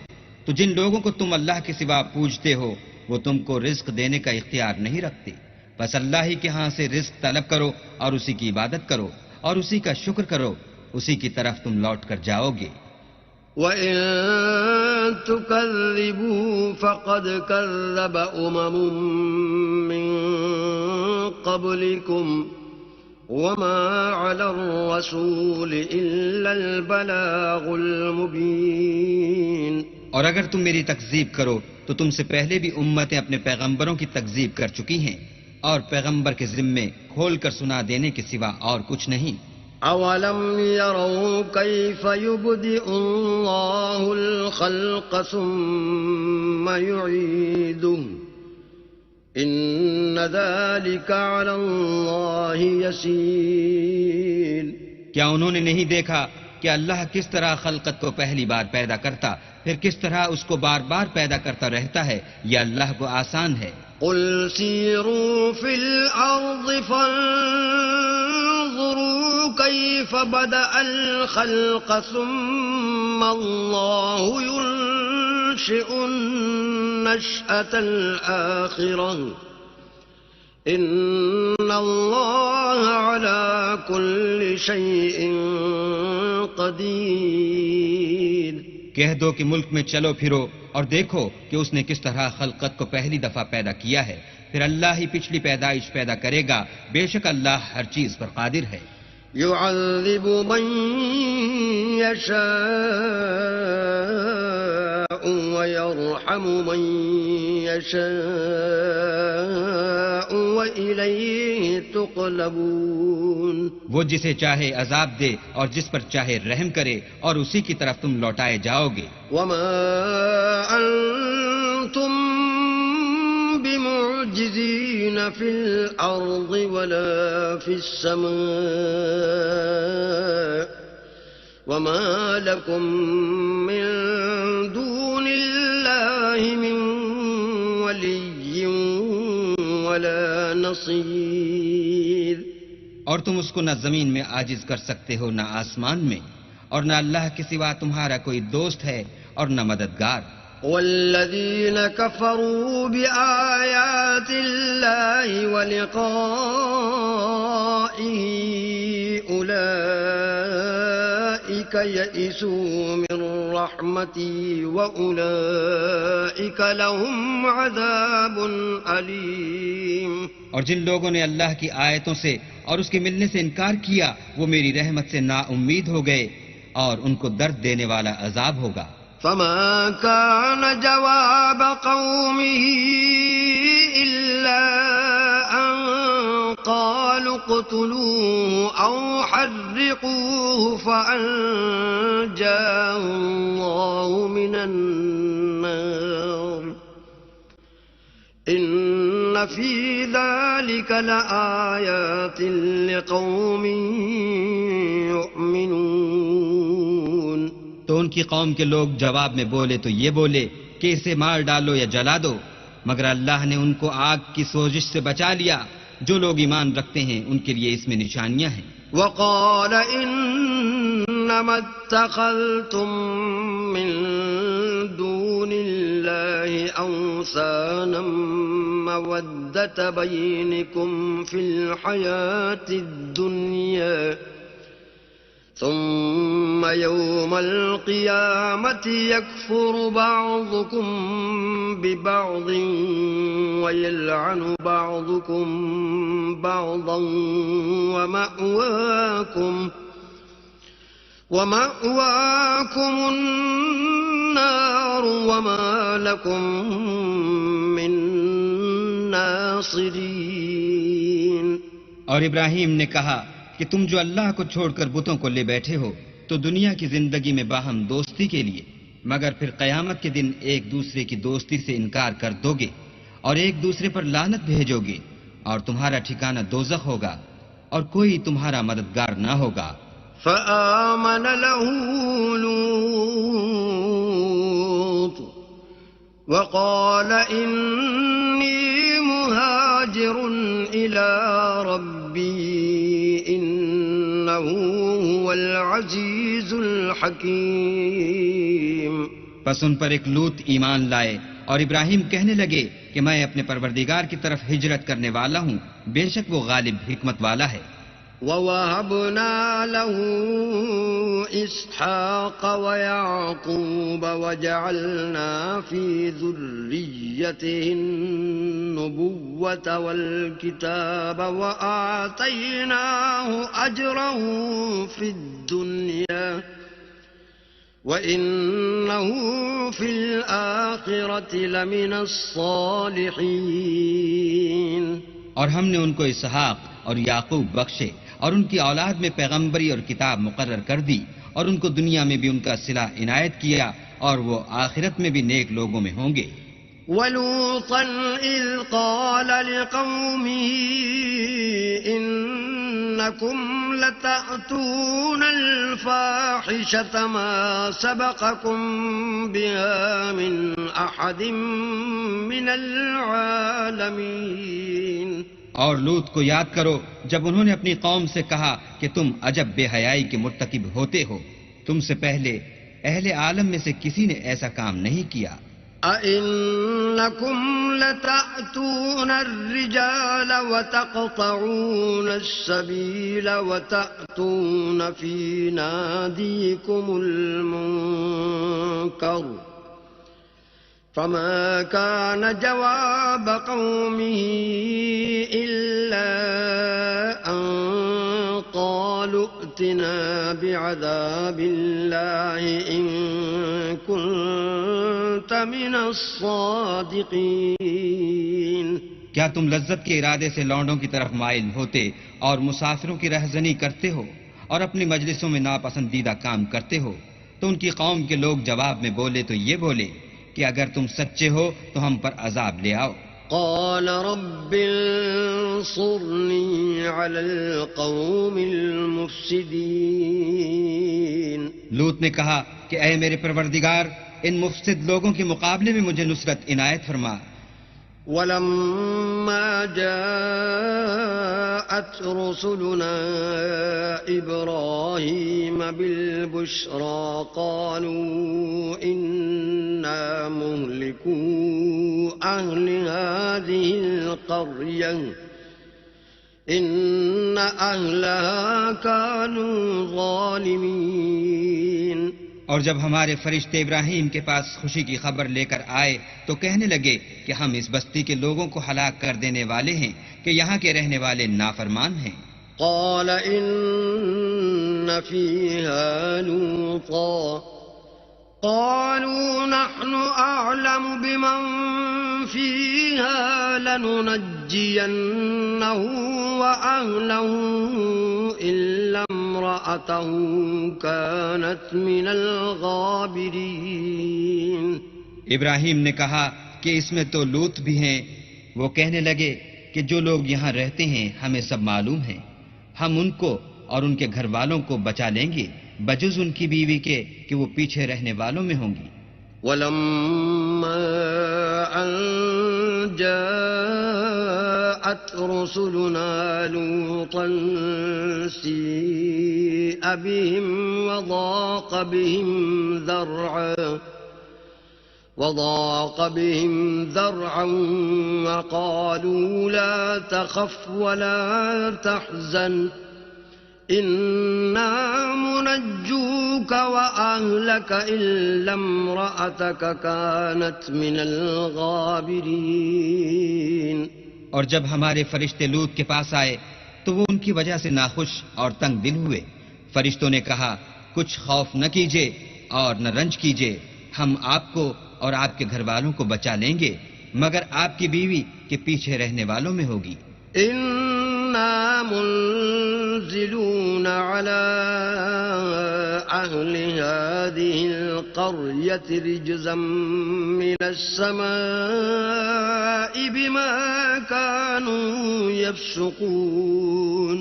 تو جن لوگوں کو تم اللہ کے سوا پوجتے ہو وہ تم کو رزق دینے کا اختیار نہیں رکھتے. بس اللہ ہی کے ہاں سے رزق طلب کرو اور اسی کی عبادت کرو اور اسی کا شکر کرو، اسی کی طرف تم لوٹ کر جاؤ گے. وَإِن تُكَذِّبُوا فَقَدْ كَذَّبَ أُمَمٌ مِّن قبلكم وما على الرسول إلا البلاغ المبين. اور اگر تم میری تکذیب کرو تو تم سے پہلے بھی امتیں اپنے پیغمبروں کی تکذیب کر چکی ہیں، اور پیغمبر کے ذمے کھول کر سنا دینے کے سوا اور کچھ نہیں. أولم يروا كيف يبدئ الله الخلق ثم يعيده إن ذلك على الله يسير. کیا انہوں نے نہیں دیکھا کہ اللہ کس طرح خلقت کو پہلی بار پیدا کرتا پھر کس طرح اس کو بار بار پیدا کرتا رہتا ہے؟ یہ اللہ کو آسان ہے. قل سيروا في الأرض فانظروا كيف بدأ الخلق ثم الله ينشئ النشأة الآخرة إن الله على كل شيء قدير. کہہ دو کہ ملک میں چلو پھرو اور دیکھو کہ اس نے کس طرح خلقت کو پہلی دفعہ پیدا کیا ہے، پھر اللہ ہی پچھلی پیدائش پیدا کرے گا. بے شک اللہ ہر چیز پر قادر ہے. يعذب من يشاء ويرحم من يشاء وإليه تقلبون. وہ جسے چاہے عذاب دے اور جس پر چاہے رحم کرے اور اسی کی طرف تم لوٹائے جاؤ گے. وما أنتم بمعجزين في الأرض ولا في السماء وما لكم من دون الله من ولي ولا نصير. اور تم اس کو نہ زمین میں عاجز کر سکتے ہو نہ آسمان میں، اور نہ اللہ کے سوا تمہارا کوئی دوست ہے اور نہ مددگار. والذين كفروا بآيات الله ولقائه أولئك يئسوا من رحمتي وأولئك لهم عذاب أليم. اور جن لوگوں نے اللہ کی آیتوں سے اور اس کے ملنے سے انکار کیا وہ میری رحمت سے نا امید ہو گئے اور ان کو درد دینے والا عذاب ہوگا. فما كان جواب قومه إلا أن قالوا اقتلوه أو حرقوه فأنجاه الله من النار إن في ذلك لآيات لقوم يؤمنون. تو ان کی قوم کے لوگ جواب میں بولے تو یہ بولے کہ اسے مار ڈالو یا جلا دو، مگر اللہ نے ان کو آگ کی سوزش سے بچا لیا. جو لوگ ایمان رکھتے ہیں ان کے لیے اس میں نشانیاں ہیں. وقال إنما اتخذتم من دون الله أوثانا مودة بينكم في الحياة الدنيا ثم يوم القيامة يكفر بعضكم ببعض ويلعن بعضكم بعضا ومأواكم النار وما لكم من ناصرين. اور ابراہیم نے کہا کہ تم جو اللہ کو چھوڑ کر بتوں کو لے بیٹھے ہو تو دنیا کی زندگی میں باہم دوستی کے لیے، مگر پھر قیامت کے دن ایک دوسرے کی دوستی سے انکار کر دو گے اور ایک دوسرے پر لعنت بھیجو گے، اور تمہارا ٹھکانہ دوزخ ہوگا اور کوئی تمہارا مددگار نہ ہوگا. فآمن له لوط وقال إني مهاجر إلى ربي إنه هو العزيز الحكيم. پس ان پر ایک لوط ایمان لائے اور ابراہیم کہنے لگے کہ میں اپنے پروردگار کی طرف ہجرت کرنے والا ہوں، بے شک وہ غالب حکمت والا ہے. ووهبنا له إسحاق ويعقوب وجعلنا في ذريته النبوة والكتاب وآتيناه أجره في الدنيا وإنه في الآخرة لمن الصالحين. اور ہم نے ان کو اسحاق اور یعقوب بخشے اور ان کی اولاد میں پیغمبری اور کتاب مقرر کر دی اور ان کو دنیا میں بھی ان کا صلہ عنایت کیا اور وہ آخرت میں بھی نیک لوگوں میں ہوں گے. وَلُوطًا إِذْ قَالَ لِقَوْمِهِ إِنَّكُمْ لَتَأْتُونَ الْفَاحِشَةَ مَا سَبَقَكُمْ بِهَا مِنْ أَحَدٍ مِّنَ الْعَالَمِينَ. اور لوط کو یاد کرو جب انہوں نے اپنی قوم سے کہا کہ تم عجب بے حیائی کے مرتکب ہوتے ہو، تم سے پہلے اہل عالم میں سے کسی نے ایسا کام نہیں کیا. أَإِنَّكُمْ لَتَأْتُونَ الرِّجَالَ وَتَقْطَعُونَ السَّبِيلَ وَتَأْتُونَ فِي نَادِيكُمُ الْمُنكَرَ فما كان جواب قومه إلا أن قالوا ائتنا بعذاب الله إن كنت من الصادقين. کیا تم لذت کے ارادے سے لونڈوں کی طرف مائل ہوتے اور مسافروں کی رہزنی کرتے ہو اور اپنی مجلسوں میں ناپسندیدہ کام کرتے ہو؟ تو ان کی قوم کے لوگ جواب میں بولے تو یہ بولے کہ اگر تم سچے ہو تو ہم پر عذاب لے آؤ. قال رب انصرني على القوم المفسدين. لوط نے کہا کہ اے میرے پروردگار ان مفسد لوگوں کے مقابلے میں مجھے نصرت عنایت فرما. ولما جاءت رسلنا إبراهيم بالبشرى قالوا إنا مهلكو أهل هذه القرية إن أهلها كانوا ظالمين. اور جب ہمارے فرشتے ابراہیم کے پاس خوشی کی خبر لے کر آئے تو کہنے لگے کہ ہم اس بستی کے لوگوں کو ہلاک کر دینے والے ہیں کہ یہاں کے رہنے والے نافرمان ہیں. قال إن فيها لوطا قالوا نحن أعلم بمن فيها لننجينه وأهله إلا امرأته كانت من الغابرين. ابراہیم نے کہا کہ اس میں تو لوط بھی ہیں. وہ کہنے لگے کہ جو لوگ یہاں رہتے ہیں ہمیں سب معلوم ہیں، ہم ان کو اور ان کے گھر والوں کو بچا لیں گے بجز ان کی بیوی کے کہ وہ پیچھے رہنے والوں میں ہوں گی. ولما أن جاءت رسلنا لوطا سيء بهم وضاق بهم ذرعا وقالوا لا تخف ولا تحزن إنا منجوك وأهلك إلا امرأتك كانت من الغابرين. اور جب ہمارے فرشتے لوط کے پاس آئے تو وہ ان کی وجہ سے ناخوش اور تنگ دل ہوئے. فرشتوں نے کہا کچھ خوف نہ کیجیے اور نہ رنج کیجیے، ہم آپ کو اور آپ کے گھر والوں کو بچا لیں گے مگر آپ کی بیوی کے پیچھے رہنے والوں میں ہوگی. إنا منزلون على أهل هذه القرية رجزا من السماء بما كانوا يفسقون.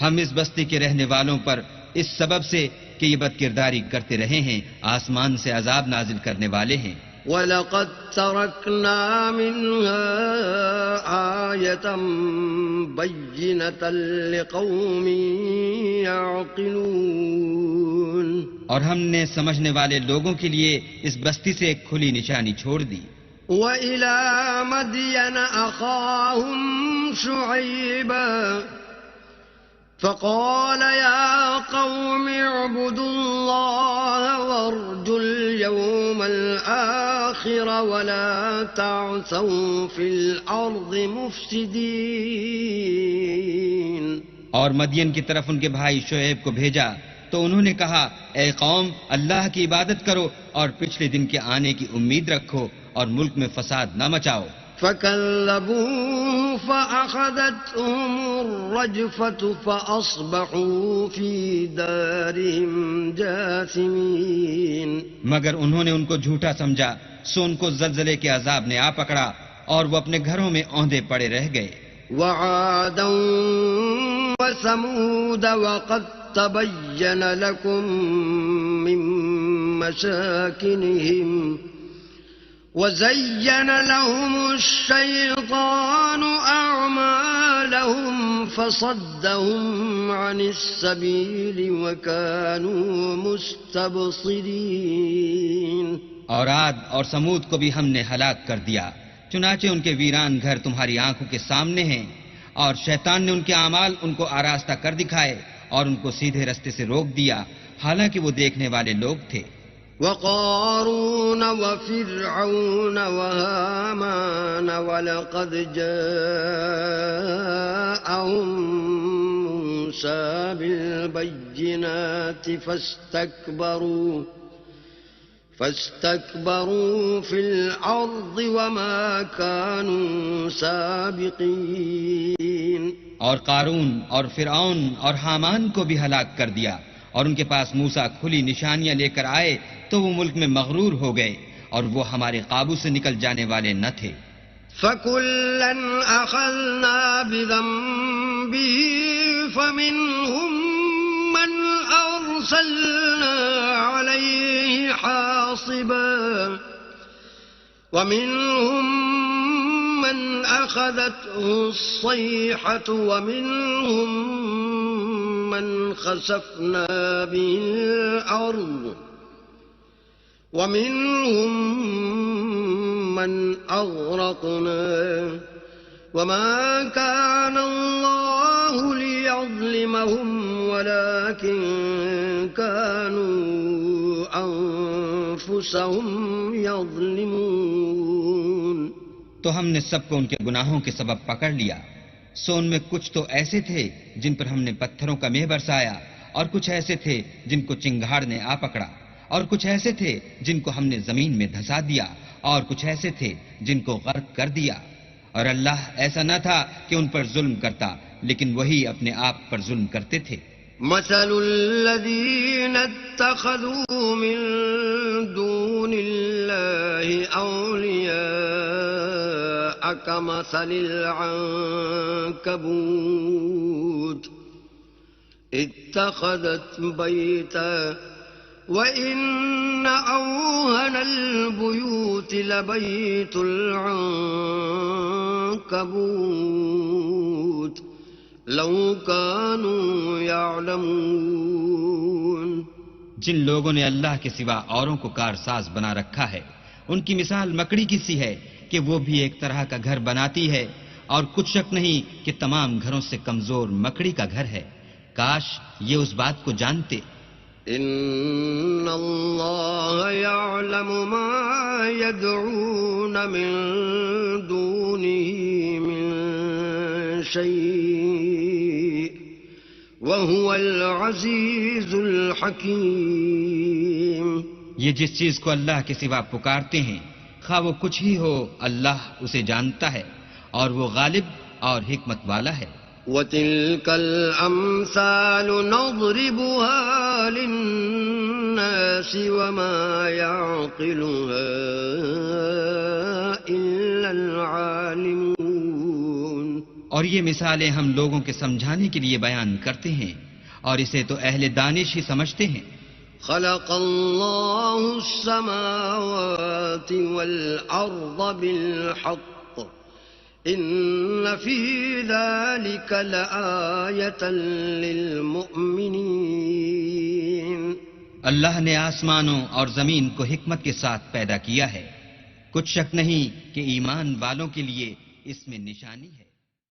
ہم اس بستی کے رہنے والوں پر اس سبب سے کہ یہ بدکرداری کرتے رہے ہیں آسمان سے عذاب نازل کرنے والے ہیں. وَلَقَدْ تَرَكْنَا مِنْهَا آيَةً بَيِّنَةً لِقَوْمٍ يَعْقِلُونَ. اور ہم نے سمجھنے والے لوگوں کے لیے اس بستی سے ایک کھلی نشانی چھوڑ دی. وَإِلَى مَدْيَنَ أَخَاهُمْ شُعَيْبًا فقال يا قوم اعبدوا الله وارجوا اليوم الآخر ولا تعثوا في الأرض مفسدين. اور مدین کی طرف ان کے بھائی شعیب کو بھیجا تو انہوں نے کہا اے قوم اللہ کی عبادت کرو اور پچھلے دن کے آنے کی امید رکھو اور ملک میں فساد نہ مچاؤ. فكذبوه فأخذتهم الرجفة فأصبحوا في دارهم جاثمين. مگر انہوں نے ان کو جھوٹا سمجھا سو ان کو زلزلے کے عذاب نے آ پکڑا اور وہ اپنے گھروں میں اوندے پڑے رہ گئے. وعادا وثمود وقد تبين لكم من مساكنهم وزين لهم الشيطان أعمالهم فصدهم عن السبيل وكانوا مستبصرين. اور عاد اور سمود کو بھی ہم نے ہلاک کر دیا، چنانچہ ان کے ویران گھر تمہاری آنکھوں کے سامنے ہیں، اور شیطان نے ان کے اعمال ان کو آراستہ کر دکھائے اور ان کو سیدھے رستے سے روک دیا، حالانکہ وہ دیکھنے والے لوگ تھے. وقارون وفرعون وهامان ولقد جاءهم موسى بالبينات فاستكبروا في الأرض وما كانوا سابقين. اور قارون اور فرعون اور حامان کو بھی ہلاک کر دیا، اور ان کے پاس موسیٰ کھلی نشانیاں لے کر آئے تو وہ ملک میں مغرور ہو گئے اور وہ ہمارے قابو سے نکل جانے والے نہ تھے. فَكُلًّا أَخَذْنَا بِذَنبِهِ فَمِنْهُمْ مَنْ أَرْسَلْنَا عَلَيْهِ حَاصِبًا وَمِنْهُمْ مَنْ أَخَذَتْهُ الصَّيْحَةُ وَمِنْهُمْ من خسفنا به الأرض ومنهم من أغرقنا وما كان الله ليظلمهم ولكن كانوا أنفسهم يظلمون. تو ہم نے سب کو ان کے گناہوں کے سبب پکڑ لیا، سو ان میں کچھ تو ایسے تھے جن پر ہم نے پتھروں کا مہ برسایا، اور کچھ ایسے تھے جن کو چنگھاڑ نے آ پکڑا، اور کچھ ایسے تھے جن کو ہم نے زمین میں دھسا دیا، اور کچھ ایسے تھے جن کو غرق کر دیا. اور اللہ ایسا نہ تھا کہ ان پر ظلم کرتا، لیکن وہی اپنے آپ پر ظلم کرتے تھے. مثل الذين اتخذوا من دون الله أولياء كمثل العنكبوت اتخذت بيتا وإن أوهن البيوت لبيت العنكبوت لو كانوا يعلمون. جن لوگوں نے اللہ کے سوا اوروں کو کارساز بنا رکھا ہے، ان کی مثال مکڑی کی سی ہے کہ وہ بھی ایک طرح کا گھر بناتی ہے، اور کچھ شک نہیں کہ تمام گھروں سے کمزور مکڑی کا گھر ہے. کاش یہ اس بات کو جانتے. ان اللہ یعلم ما يدعون من دونه من شيء وهو العزيز الحكيم. یہ جس چیز کو اللہ کے سوا پکارتے ہیں، خواہ وہ کچھ ہی ہو، اللہ اسے جانتا ہے اور وہ غالب اور حکمت والا ہے. وَتِلْكَ الْأَمْثَالُ نَضْرِبُهَا لِلنَّاسِ وَمَا يَعْقِلُهَا إِلَّا الْعَالِمُونَ. اور یہ مثالیں ہم لوگوں کے سمجھانے کے لیے بیان کرتے ہیں، اور اسے تو اہل دانش ہی سمجھتے ہیں. خلق اللہ السماوات والأرض بالحق ان فی ذلك لآیة للمؤمنین. اللہ نے آسمانوں اور زمین کو حکمت کے ساتھ پیدا کیا ہے، کچھ شک نہیں کہ ایمان والوں کے لیے اس میں نشانی ہے.